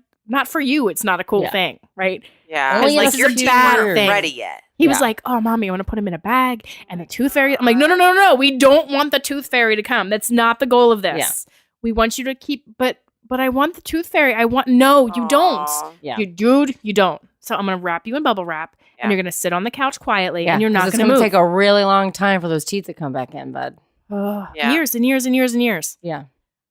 for you? It's not a cool thing. Right. Yeah. Only Like in a your teeth weren't weird thing. ready yet. He was like, oh, mommy, I want to put him in a bag and the tooth fairy. I'm like, no. We don't want the tooth fairy to come. That's not the goal of this. Yeah. We want you to keep, but I want the tooth fairy. No, you don't. Yeah. You don't. So I'm going to wrap you in bubble wrap Yeah. and you're going to sit on the couch quietly Yeah, and you're 'cause not it's going to move. take a really long time for those teeth to come back in, bud. Yeah. Years and years and years and years. Yeah.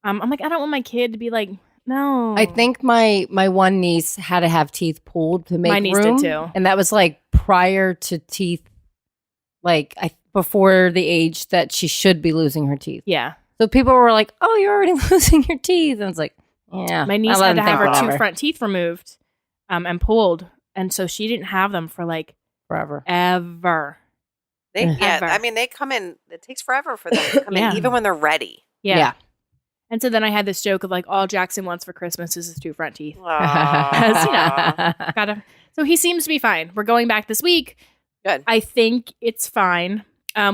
I'm like, I don't want my kid to be like, no. I think my one niece had to have teeth pulled to make My niece did room, too. and that was like prior to teeth, like before the age that she should be losing her teeth. Yeah. So people were like, "Oh, you're already losing your teeth," and it's like, yeah. My niece I let had to them have think her two whatever. front teeth removed and pulled. And so she didn't have them for like Forever. ever. Yeah. Ever. I mean, they come in. It takes forever for them to come Yeah. in, even when they're ready. Yeah. Yeah. And so then I had this joke of like, all Jackson wants for Christmas is his 2 front teeth. Aw. Gotta. So he seems to be fine. We're going back this week. Good. I think it's fine.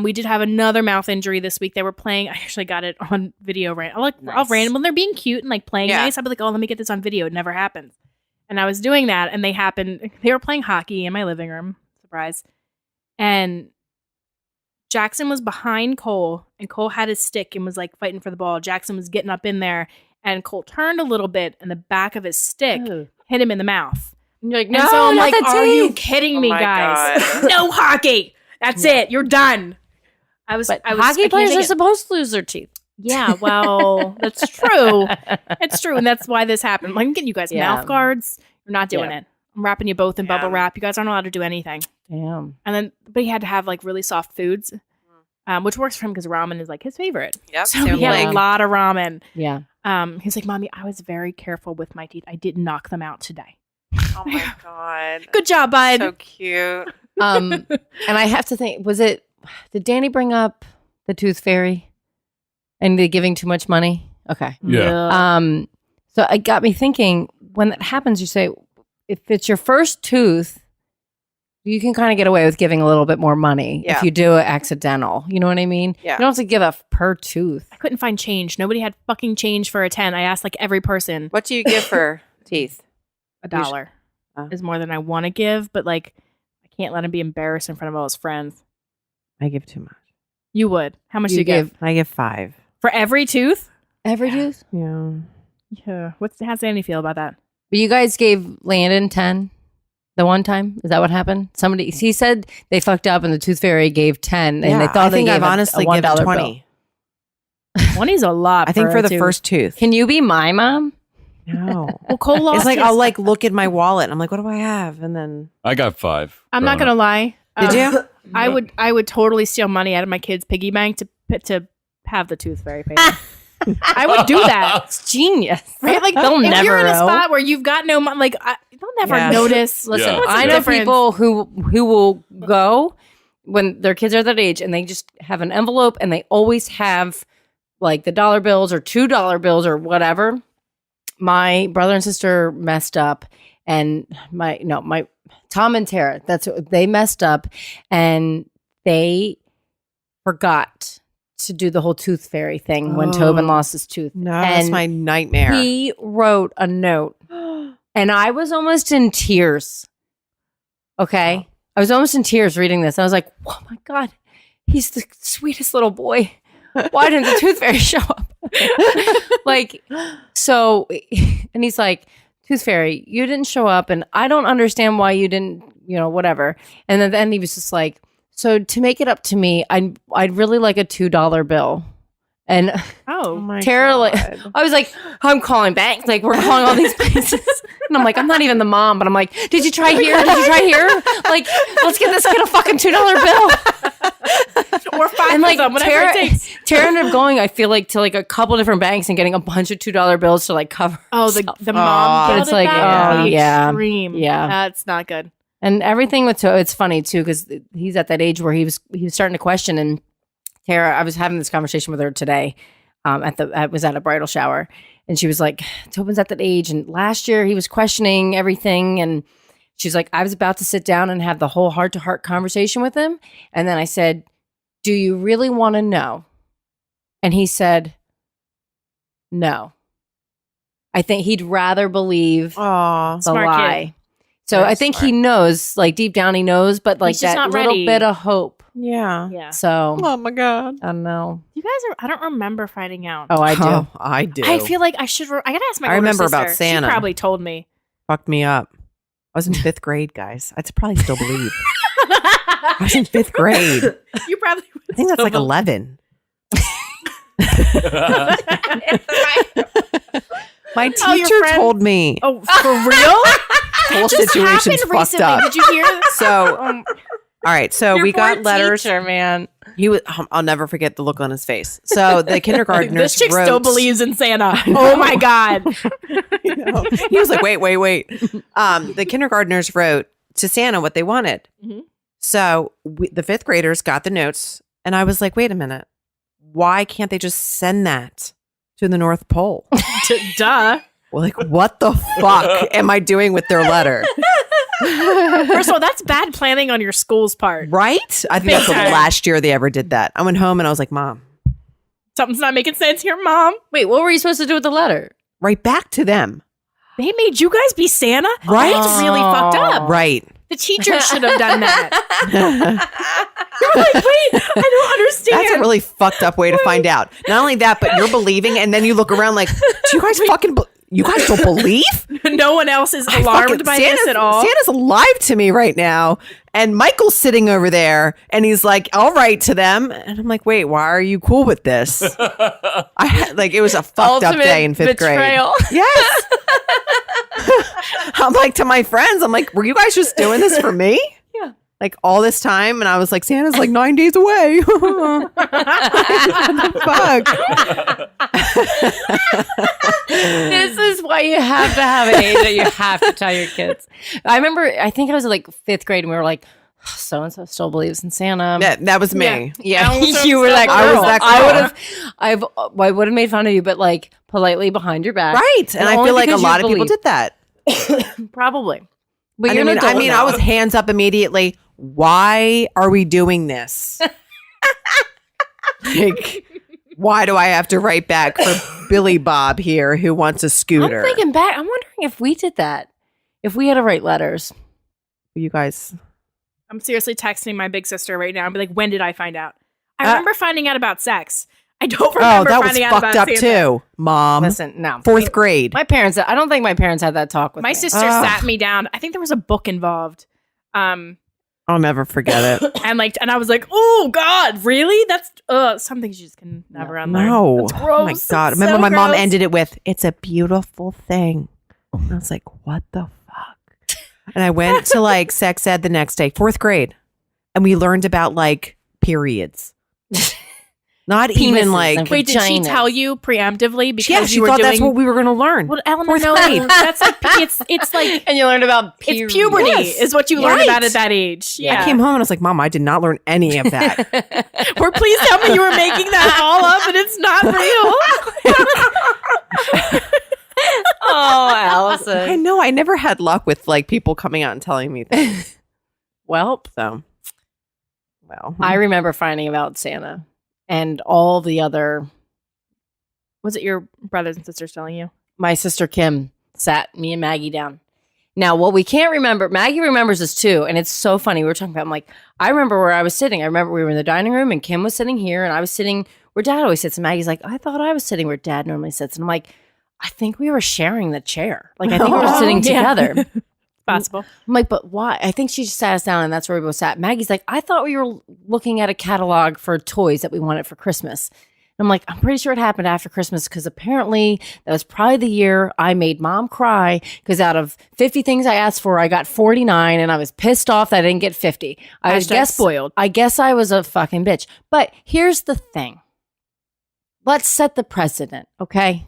We did have another mouth injury this week. They were playing. I actually got it on video. I'll Nice. random when they're being cute and like playing Yeah. nice. I'll be like, oh, let me get this on video. It never happens. And I was doing that, and they were playing hockey in my living room. Surprise. And Jackson was behind Cole, and Cole had his stick and was like fighting for the ball. Jackson was getting up in there, and Cole turned a little bit, and the back of his stick Ooh. hit him in the mouth. And you're like, And so I'm not like, the are you teeth." kidding Oh me, my guys? God. No hockey. That's it. You're done. But I hockey can't players take are it. supposed to lose their teeth. Yeah, well, that's true. It's true, and that's why this happened. I'm getting you guys Yeah. mouth guards. You're not doing Yeah. it. I'm wrapping you both in Yeah. bubble wrap. You guys aren't allowed to do anything. Damn. And then, but he had to have like really soft foods, which works for him because ramen is like his favorite. Yep. So Same he had like- a lot of ramen. Yeah. He's like, Mommy, I was very careful with my teeth. I didn't knock them out today. Oh my God. Good job, bud. So cute. And I have to think, did Danny bring up the tooth fairy and the giving too much money? Okay. Yeah. So it got me thinking, when that happens, you say, if it's your first tooth, you can kind of get away with giving a little bit more money Yeah. if you do it accidental. You know what I mean? Yeah. You don't have to give up per tooth. I couldn't find change. Nobody had fucking change for a 10. I asked like every person. What do you give for teeth? $1 Oh. is more than I want to give, but like I can't let him be embarrassed in front of all his friends. I give too much. You would. How much do You you give? I give 5. For every tooth? Every tooth? Yeah. Yeah. How's Annie feel about that? But you guys gave Landon 10 the one time? Is that what happened? He said they fucked up and the tooth fairy gave 10 and they thought I they think gave I've honestly a $1 given bill. 20. 20's a lot. I think for a the tooth. first tooth. Can you be my mom? No. Well, Cole lost It's like his- I'll like look at my wallet and I'm like, what do I have? And then I got 5. I'm not gonna lie. Did you? I would totally steal money out of my kid's piggy bank to have the tooth fairy pay. me. I would do that. It's genius. Right? Like They'll if never you're in a know. spot where you've got no money, like they'll never Yeah. notice. Listen, Yeah. What's the I know difference? people who will go when their kids are that age and they just have an envelope and they always have like the dollar bills or $2 bills or whatever. My brother and sister messed up and my Tom and Tara, they messed up and they forgot to do the whole tooth fairy thing when Tobin lost his tooth. No, that's And my nightmare. He wrote a note and I was almost in tears. Okay. I was almost in tears reading this. I was like, oh my God, he's the sweetest little boy. Why didn't the tooth fairy show up? Like, so, and he's like, tooth fairy, you didn't show up and I don't understand why you didn't, whatever. And then he was just like, so to make it up to me, I'd really like a $2 bill. And Oh my Tara, God. I was like, I'm calling banks. Like, we're calling all these places. And I'm like, I'm not even the mom, but I'm like, did you try here? Did you try here? Like, let's get this kid a fucking $2 bill. or 5 And like, of them, whatever it takes. Tara ended up going, I feel like, to like a couple different banks and getting a bunch of $2 bills to like cover. Oh, herself. the mom. But guilt it's at like, that would oh, be yeah. extreme. Yeah. That's not good. And everything with it's funny too, because he's at that age where he was starting to question. And Tara, I was having this conversation with her today. I was at a bridal shower, and she was like, Tobin's at that age, and last year he was questioning everything, and she's like, I was about to sit down and have the whole heart-to-heart conversation with him, and then I said, do you really want to know? And he said, no. I think he'd rather believe Aw. the Smart lie. kid. So Very I think smart. he knows, like deep down he knows, but like He's just that not little ready. bit of hope. Yeah. Yeah. So Oh my God. I don't know. You guys I don't remember finding out. Oh, I do. Oh, I do. I feel like I should. I gotta ask my. I older remember about sister. Santa. She probably told me. Fucked me up. I was in 5th grade, guys. I'd probably still believe. I was in 5th grade. You probably. I think that's like 11. My Oh, your teacher friend- told me. Oh, for real? Whole It just situation's happened fucked recently. up. Did you hear? So, all right. So Your we got poor letters. teacher, man. He was. I'll never forget the look on his face. So the kindergartners This chick wrote. still believes in Santa. Oh my god! You know, he was like, wait. The kindergartners wrote to Santa what they wanted. Mhm. So the 5th graders got the notes, and I was like, wait a minute. Why can't they just send that to the North Pole? Duh. Well, like, what the fuck am I doing with their letter? First of all, that's bad planning on your school's part. Right? I think Big that's the time. last year they ever did that. I went home and I was like, Mom, Something's not making sense here, Mom. Wait, what were you supposed to do with the letter? right back to them. They made you guys be Santa. Right? That's really fucked up. Right. The teacher should have done that. That's You're like, wait, I don't understand. a really fucked up way to find out. Not only that, but you're believing, and then you look around like, do you guys you guys don't believe? No one else is I alarmed fucking- by this at all. Santa's alive to me right now. And Michael's sitting over there and he's like, all right to them. And I'm like, wait, why are you cool with this? It was a fucked up Ultimate day in 5th betrayal. grade. Yes. I'm like to my friends, I'm like, were you guys just doing this for me? Yeah. Like all this time. And I was like, Santa's like 9 days away. What the fuck? This is why you have to have an age that you have to tell your kids. I remember, I think I was like 5th grade, and we were like, so and so still believes in Santa. That was me. Yeah, Also you were that girl. I was that girl. I would have made fun of you, but like politely behind your back, Right. And I only feel like a because you lot of people believe. did that. Probably. But And you're an I adult mean, now. I was hands up immediately. Why are we doing this? Like, why do I have to write back for Billy Bob here who wants a scooter? I'm thinking back. I'm wondering if we did that. If we had to write letters. You guys. I'm seriously texting my big sister right now and be like, when did I find out? I remember finding out about sex. I don't Oh, remember that was finding out fucked about up Santa. too, Mom. Listen, no. 4th grade. My parents, I don't think my parents had that talk with My me. sister Ugh. sat me down. I think there was a book involved. I'll never forget it. And I was like, oh God, really? That's some things you just can never unlearn. No. That's Oh my gross. God. It's Remember so my mom gross. ended it with, it's a beautiful thing. And I was like, what the fuck? And I went to like sex ed the next day, 4th grade. And we learned about like periods. Not even Penises like, and Wait, did she vaginas. tell you preemptively because yeah, she you were thought doing? that's what we were going to learn. Well, Eleanor, 4th no, grade. that's like it's like And you learned about it's puberty Yes. is what you learn Right. about at that age. Yeah. I came home and I was like, Mom, I did not learn any of that. Or please tell me you were making that all up and it's not real. Oh, I Allison. know. I never had luck with like people coming out and telling me things. Well, So, well, I remember finding about Santa and all the other. Was it your brothers and sisters telling you? My sister Kim sat me and Maggie down. Now, what we can't remember, Maggie remembers this too, and it's so funny. We were talking about, I'm like, I remember where I was sitting. I remember we were in the dining room, and Kim was sitting here, and I was sitting where Dad always sits. And Maggie's like, I thought I was sitting where Dad normally sits. And I'm like, I think we were sharing the chair. Like, I think we were Oh, sitting yeah. together. Possible. I'm like, but why? I think she just sat us down, and that's where we both sat. Maggie's like, I thought we were looking at a catalog for toys that we wanted for Christmas. And I'm like, I'm pretty sure it happened after Christmas because apparently that was probably the year I made Mom cry because out of 50 things I asked for, I got 49, and I was pissed off that I didn't get 50. I Hashtag spoiled. I guess I was a fucking bitch. But here's the thing. Let's set the precedent, okay?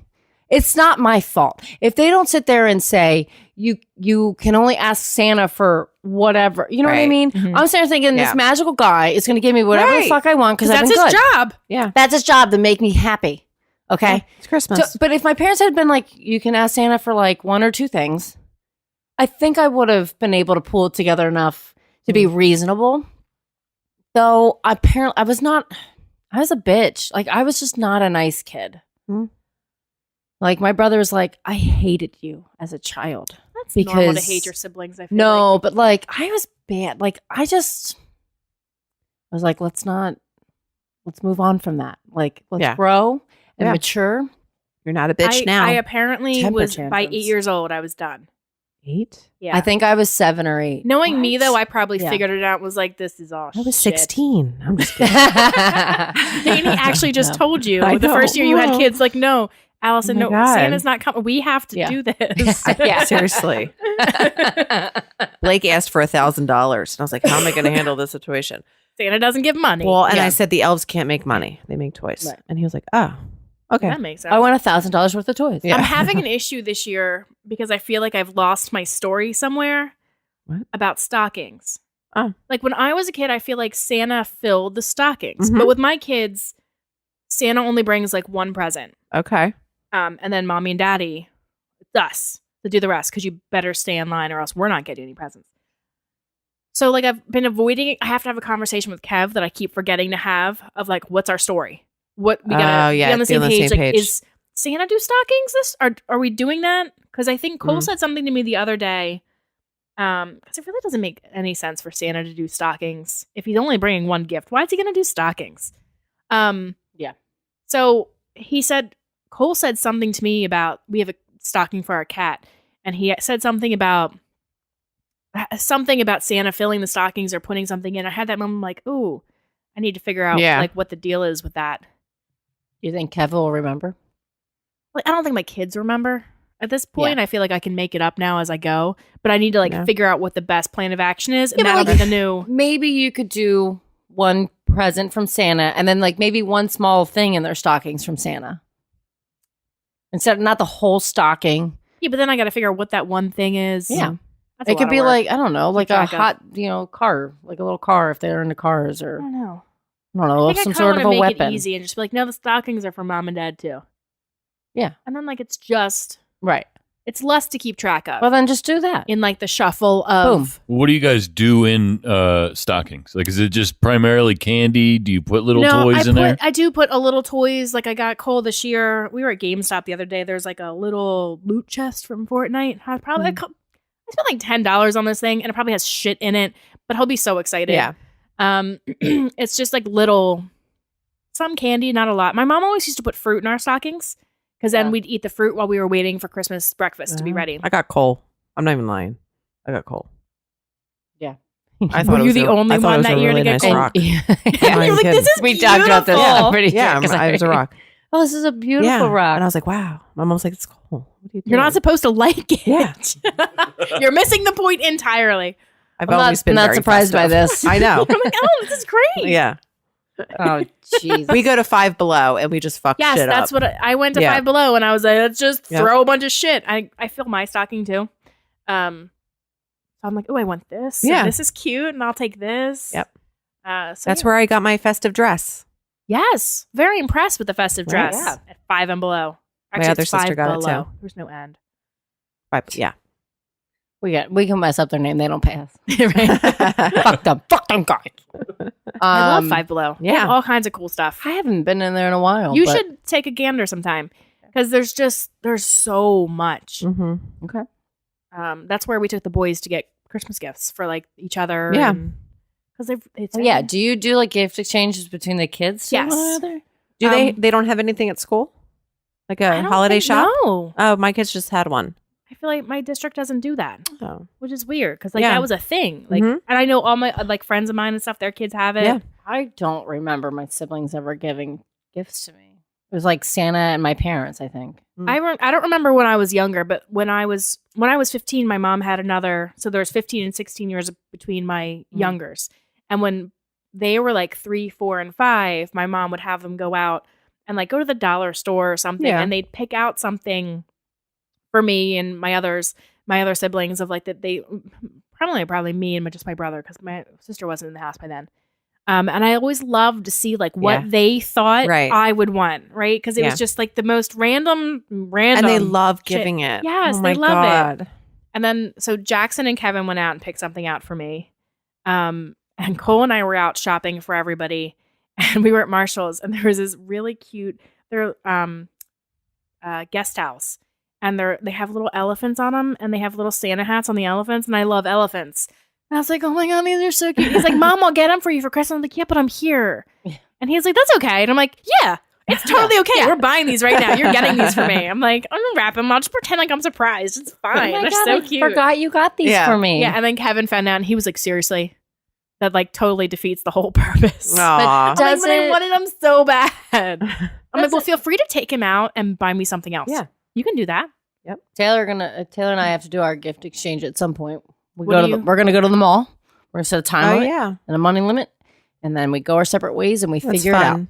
It's not my fault. If they don't sit there and say, you can only ask Santa for whatever, you know what I Right. mean? Mhm. I'm sitting there thinking this magical guy is going to give me whatever the Right. fuck I want because That's I've been his good. job. Yeah. That's his job to make me happy. Okay. It's Christmas. So, but if my parents had been like, you can ask Santa for like one or two things, I think I would have been able to pull it together enough to be reasonable. Though apparently I was a bitch. Like I was just not a nice kid. Mm. Like my brother was like, I hated you as a child. That's Because- normal to hate your siblings. I feel No, like. but like I was bad. Like I was like, let's move on from that. Like let's Yeah. grow and Yeah. mature. You're not a bitch now. I apparently Temper was by tantrums. 8 years old. I was done. 8? Yeah. I think I was 7 or 8. Knowing me What? though, I probably Yeah. figured it out. Was like, this is all. I was shit. 16. I'm just kidding. Danny actually just No. told you I the know. first year you had Wow. kids. Like, no, Allison, Oh my no, God. Santa's not coming. We have to Yeah. do this. Yeah. Seriously. Blake asked for $1,000. And I was like, how am I going to handle this situation? Santa doesn't give money. Well, and Yeah. I said the elves can't make money. They make toys. Right. And he was like, oh, okay. that makes sense. I want $1,000 worth of toys. Yeah. I'm having an issue this year because I feel like I've lost my story somewhere What? about stockings. Oh. Like when I was a kid, I feel like Santa filled the stockings. Mhm. But with my kids, Santa only brings like one present. Okay. And then mommy and daddy, it's us to do the rest because you better stay in line or else we're not getting any presents. So like I've been avoiding it. I have to have a conversation with Kev that I keep forgetting to have of like, what's our story? What we gotta Oh, yeah, be on the be on same the page. same Like, page. is Santa do stockings? This are we doing that? Because I think Cole Mm. said something to me the other day. Because it really doesn't make any sense for Santa to do stockings if he's only bringing one gift. Why is he gonna do stockings? Yeah. So Cole said something to me about we have a stocking for our cat, and he said something about Santa filling the stockings or putting something in. I had that moment like, ooh, I need to figure out Yeah. like what the deal is with that. You think Kevin will remember? Like, I don't think my kids remember at this point. I feel like I can make it up now as I go, but I need to like Yeah. figure out what the best plan of action is, and Yeah, but, that'll like- be the new. Maybe you could do one present from Santa and then like maybe one small thing in their stockings from Santa. Instead of not the whole stocking. Yeah, but then I got to figure out what that one thing is. Yeah. That's a It could lot be of work. like, I don't know, like a track of. hot, car, like a little car if they're into cars I or don't know. I don't know, I think some I sort of wanna a make weapon. it easy and just be like, no, the stockings are for mom and dad too. Yeah. And then like Right. it's less to keep track of Well, then just do that. in like the shuffle of. What do you guys do in stockings? Like, is it just primarily candy? Do you put little toys in there? I do put a little toys. Like I got Cole this year. We were at GameStop the other day. There's like a little loot chest from Fortnite. I spent like $10 on this thing, and it probably has shit in it. But he'll be so excited. Yeah. It's just like some candy, not a lot. My mom always used to put fruit in our stockings because then Yeah. we'd eat the fruit while we were waiting for Christmas breakfast to be ready. I got coal. I'm not even lying. I got coal. Yeah. I Were thought it you was the a- only I thought one it was that a year to really get nice coal? rock. Yeah. Yeah. You're like, kidding. this is We talked about this beautiful. pretty Yeah, it was a rock. Oh, this is a beautiful Yeah. rock. And I was like, wow. My mom's like, it's cool. What are you doing? You're not supposed to like it. Yeah. You're missing the point entirely. I've I'm always not, been not very surprised by festive. this. I know. I'm like, oh, this is great. Yeah. Oh, jeez. We go to Five Below and we just fuck Yes, shit that's up. what I went to Yeah. Five Below and I was like, let's just Yep. throw a bunch of shit. I fill my stocking too. So I'm like, oh, I want this. Yeah. And this is cute, and I'll take this. Yep. So That's yeah. where I got my festive dress. Yes, very impressed with the festive Right, dress yeah. at Five and Below. My Actually, other it's sister Five got it, Below. too. There's no end. Yeah. We can mess up their name. They don't pay us. Fuck them. Fuck them guys. I love Five Below. They have yeah. all kinds of cool stuff. I haven't been in there in a while. You but- should take a gander sometime because there's so much. Mm-hmm. Okay. That's where we took the boys to get Christmas gifts for like each other. Yeah. Because it's Oh, yeah. Do you do like gift exchanges between the kids? to Yes. one another? Do they don't have anything at school? Like I a don't holiday think- shop? No, Oh, my kids just had one. I feel like my district doesn't do that, Oh. which is weird because like Yeah. that was a thing. Like, Mhm. and I know all my like friends of mine and stuff. Their kids have it. Yeah. I don't remember my siblings ever giving gifts to me. It was like Santa and my parents, I think. I don't remember when I was younger, but when I was 15, my mom had another. So there was 15 and 16 years between my youngers, and when they were like 3, 4, and 5, my mom would have them go out and like go to the dollar store or something, Yeah. and they'd pick out something for me and my other siblings of like that they probably me and just my brother because my sister wasn't in the house by then. And I always loved to see like what Yeah. they thought Right. I would want, right? Because it Yeah. was just like the most random. And they love shit. giving it. Yes, oh they my love it. God. And then so Jackson and Kevin went out and picked something out for me. And Cole and I were out shopping for everybody, and we were at Marshall's, and there was this really cute guest house, and they have little elephants on them, and they have little Santa hats on the elephants, and I love elephants. And I was like, oh my God, these are so cute. He's like, Mom, I'll get them for you for Christmas. I'm like, yeah, but I'm here. And he's like, that's okay. And I'm like, yeah, it's totally okay. We're buying these right now. You're getting these for me. I'm like, I'm gonna wrap them. I'll just pretend like I'm surprised. It's fine. Oh my They're God, so I cute. forgot you got these Yeah. for me. Yeah, and then Kevin found out, and he was like, seriously? That like totally defeats the whole purpose. Aw. I'm like, but I Doesn't- wanted him so bad. I'm like, well, feel free to take him out and buy me something else. Yeah. You can do that. Taylor and I have to do our gift exchange at some point. What We're do gonna go to the mall. We're gonna set a time Oh, limit yeah. and a money limit, and then we go our separate ways and we That's figure it out. fun.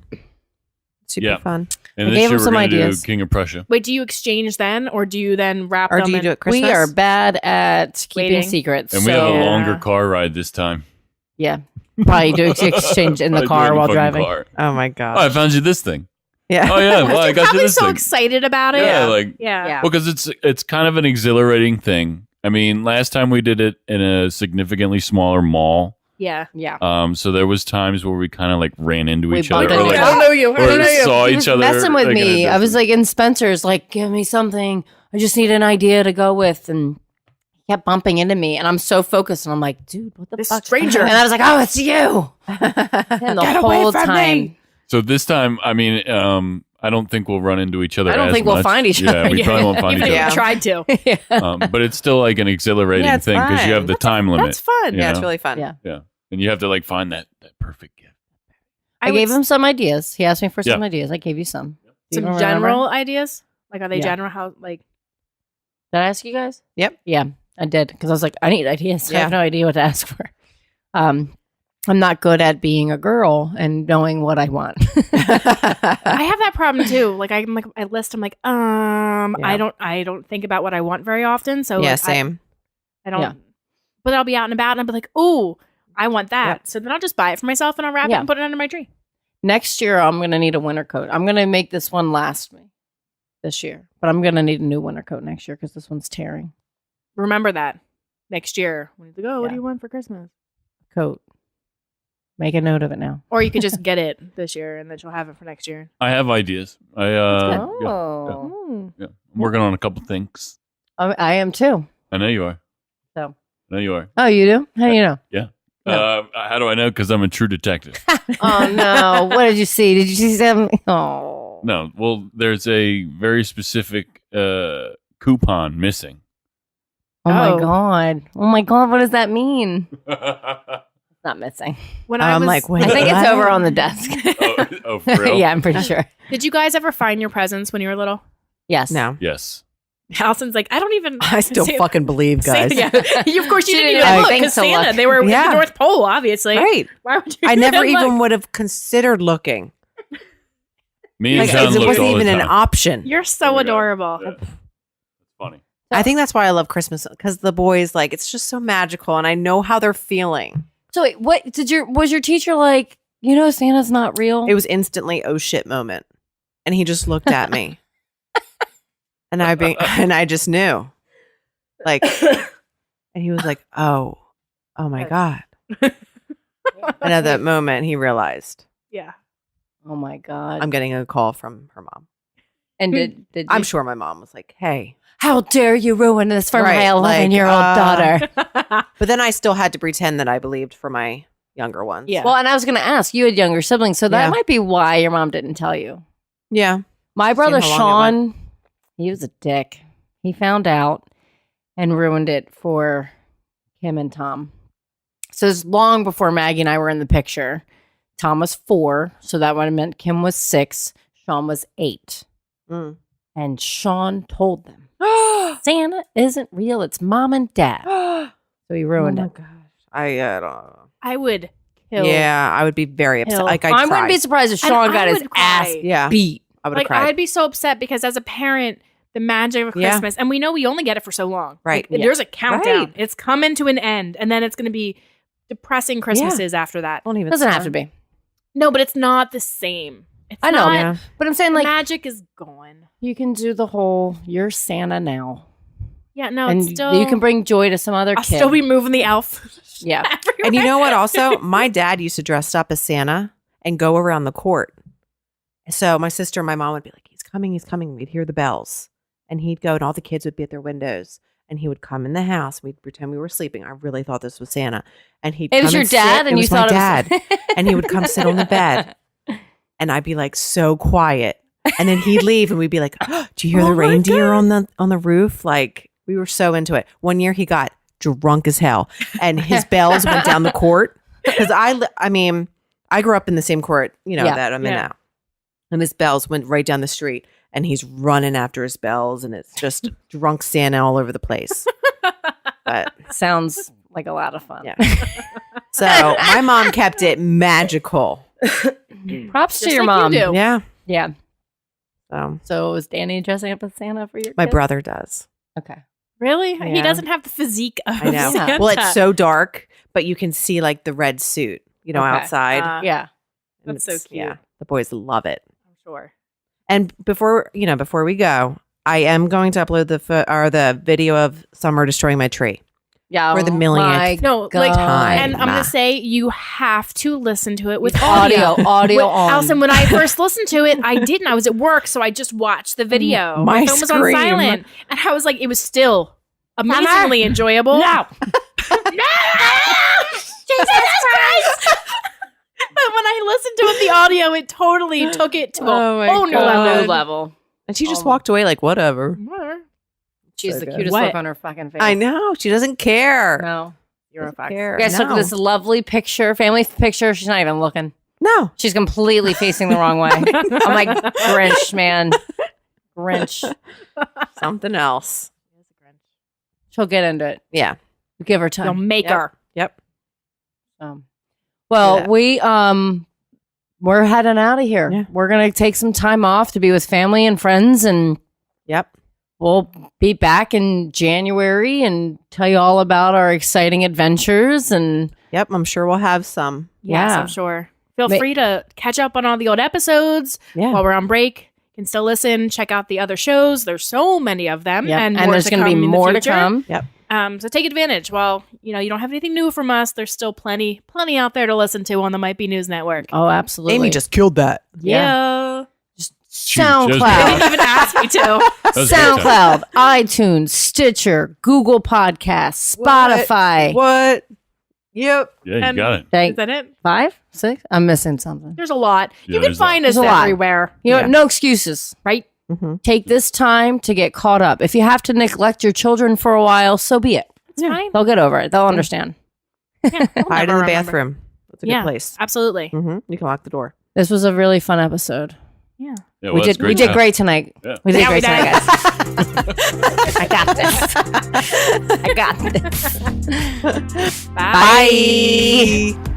Super Yeah. fun. And I this gave year him we're some going to do ideas. King of Prussia. Wait, do you exchange then, or do you then wrap Or them do you in- do it Christmas? We are bad at keeping Waiting. secrets, And we have a so longer car ride this time. yeah, probably do exchange in the Probably do it car in while fucking driving. car. Oh my Oh, I God. found you this thing. Yeah. Oh yeah, well I got you Probably this so thing. excited about it. Yeah, like Yeah. Yeah. well, because it's kind of an exhilarating thing. I mean, last time we did it in a significantly smaller mall. Yeah. Yeah. So there was times where we kind of like ran into We each other, bumped or, into like, each other. know you. or saw He each was other. messing with like, in a me. I was distance. like in Spencer's, like, give me something. I just need an idea to go with, and he kept bumping into me, and I'm so focused, and I'm like, dude, what the This fuck? stranger. And I was like, oh, it's you. And the Get away whole from time. me. So this time, I mean, I don't think we'll run into each other. I don't as think we'll much. find each Yeah, other. we probably won't find Even each if other. we tried to. Yeah. But it's still like an exhilarating Yeah, it's thing because you fun. have the time limit. That's fun. you Yeah, it's know? really fun. Yeah. And you have to like find that perfect gift. I gave him some ideas. He asked me for some Yeah. ideas. I gave you some. Do you some even remember? general ideas. Like, are they Yeah. general? How like? Did I ask you guys? Yep. Yeah, I did because I was like, I need ideas. I Yeah. have no idea what to ask for. I'm not good at being a girl and knowing what I want. I have that problem too. Like I'm like I list. I'm like I don't think about what I want very often. So Yeah, like, same. I don't. Yeah. But I'll be out and about and I'll be like, oh, I want that. Yep. So then I'll just buy it for myself and I'll wrap it Yeah. and put it under my tree. Next year, I'm going to need a winter coat. I'm going to make this one last me this year, but I'm going to need a new winter coat next year because this one's tearing. Remember that next year when you go, what Yeah. do you want for Christmas? Coat. Make a note of it now. Or you could just get it this year and then you'll have it for next year. I have ideas. Oh. Yeah. I'm working on a couple things. I am too. I know you are. So. I know you are. Oh, you do? How do you know? Yeah. No. How do I know? Because I'm a true detective. Oh no! What did you see? Did you see something? Oh No. Well, there's a very specific coupon missing. Oh my Oh. god! Oh my god! What does that mean? It's not missing. When I I'm was like, wait. I think it's What? over on the desk. oh, for real? Yeah, I'm pretty sure. Did you guys ever find your presents when you were little? Yes. No. Yes. Allison's like, I don't even. I still Sa- fucking believe, guys. Yeah. You, of course, you didn't didn't even even look think because to Santa. look. They were Yeah. at the North Pole, obviously. Right. Why would you? I never look? even would have considered looking. Me and Like, John it looked wasn't all the even an time. option. You're so Oh my God. adorable. Yeah. It's funny. I think that's why I love Christmas because the boys, like, it's just so magical and I know how they're feeling. So wait, what was your teacher like? You know, Santa's not real. It was instantly, oh shit moment. And he just looked at me. and I just knew. Like, and he was like, oh my God. And at that moment, he realized Yeah. Oh my god! I'm getting a call from her mom. And did you, I'm sure my mom was like, hey. How dare you ruin this for Right, my 11-year-old like, daughter? But then I still had to pretend that I believed for my younger ones. Yeah. Well, and I was going to ask, you had younger siblings, so that Yeah. might be why your mom didn't tell you. Yeah. My brother how long Sean, he was a dick. He found out and ruined it for Kim and Tom. So it's long before Maggie and I were in the picture. Tom was 4, so that would have meant Kim was 6. Sean was 8. Mm. And Sean told them, Santa isn't real. It's mom and dad. So he ruined oh my it. gosh. I don't know. I would kill. Yeah, I would be very upset. Hill. Like, I wouldn't be surprised if And Sean I got his would ass cry. Yeah. beat. I would have Like cried. I'd be so upset because as a parent, the magic of Yeah. Christmas, and we know we only get it for so long. Right. Like, Yeah. there's a countdown. Right. It's coming to an end, and then it's going to be depressing Christmases after that. Don't even Doesn't have start. to be. No, but it's not the same. It's I know. not- Yeah. But I'm saying the like magic is gone. you can do the whole you're Santa now. Yeah, no, and it's still. you can bring joy to some other I'll kid. still be moving the elf. Yeah. everywhere. And you know what? Also, my dad used to dress up as Santa and go around the court. So my sister and my mom would be like, he's coming, he's coming. We'd hear the bells. And he'd go and all the kids would be at their windows. And he would come in the house. We'd pretend we were sleeping. I really thought this was Santa. And he'd It was come your and dad, sit. and It you was my thought dad. it was. And he would come sit on the bed. And I'd be like so quiet. And then he'd leave and we'd be like, oh, do you hear Oh the my reindeer on the roof? Like we were so into it. One year he got drunk as hell and his bells went down the court. Because I mean, I grew up in the same court, Yeah. that I'm in Yeah. now. And his bells went right down the street and he's running after his bells and it's just drunk Santa all over the place. But Sounds like a lot of fun. yeah. So my mom kept it magical. Props to Just your like you mom. do. Yeah. Yeah. So So is Danny dressing up as Santa for your my kid? brother does. Okay. Really? He Yeah. doesn't have the physique of I know. Santa. Well, it's so dark, but you can see like the red suit, Okay. outside. Yeah. And that's so it's- cute. Yeah, the boys love it. I'm sure. And before we go, I am going to upload the video of Summer destroying my tree. Yeah. For the millionth No, like, God. and I'm Nah. gonna say you have to listen to it with audio When- on. Allison, when I first listened to it, I didn't. I was at work, so I just watched the video. My phone was on scream. silent, and I was like, it was still amazingly enjoyable. No. Jesus Christ! But when I listened to it, the audio, it totally took it to Oh my a whole new God. level. And she just walked away like, whatever. She's So the good. cutest What? look on her fucking face. I know. She doesn't care. No. You're a Doesn't fuck. care. You guys took No. this lovely picture, family picture. She's not even looking. No. She's completely facing the wrong way. I'm like, Grinch, man. Grinch. Something else. She'll get into it. Yeah. Give her You'll time. make Yep. her. Yep. Well, Yeah. we're heading out of here. Yeah. We're gonna take some time off to be with family and friends, and Yep. we'll be back in January and tell you all about our exciting adventures. And Yep. I'm sure we'll have some. Yes, Yeah. I'm sure. Feel Ma- free to catch up on all the old episodes Yeah. while we're on break. You can still listen, check out the other shows. There's so many of them, yeah, and, and more there's to gonna be come in the more to future. come. So take advantage. While you don't have anything new from us, there's still plenty out there to listen to on the Might Be News Network. Oh, absolutely. Amy just killed that. Yeah. just Shoot, that was They SoundCloud. didn't even ask me to. That was great time. SoundCloud, iTunes, Stitcher, Google Podcasts, Spotify. What? Yep. Yeah, you And- got it. Is Thank- that it? 5, 6? I'm missing something. There's a lot. Yeah, You can there's a lot. find us There's a lot. everywhere, You know, Yeah. no excuses. right? Mm-hmm. Take this time to get caught up. If you have to neglect your children for a while, so be it. It's fine. They'll get over it. They'll understand. Yeah, we'll Hide in never the remember. bathroom. That's a Yeah. good place. Absolutely. Mm-hmm. You can lock the door. This was a really fun episode. Yeah. Yeah, we well, that's did great. great tonight. Yeah. We did Yeah, we great tonight, did. guys. I got this. I got this. Bye. Bye.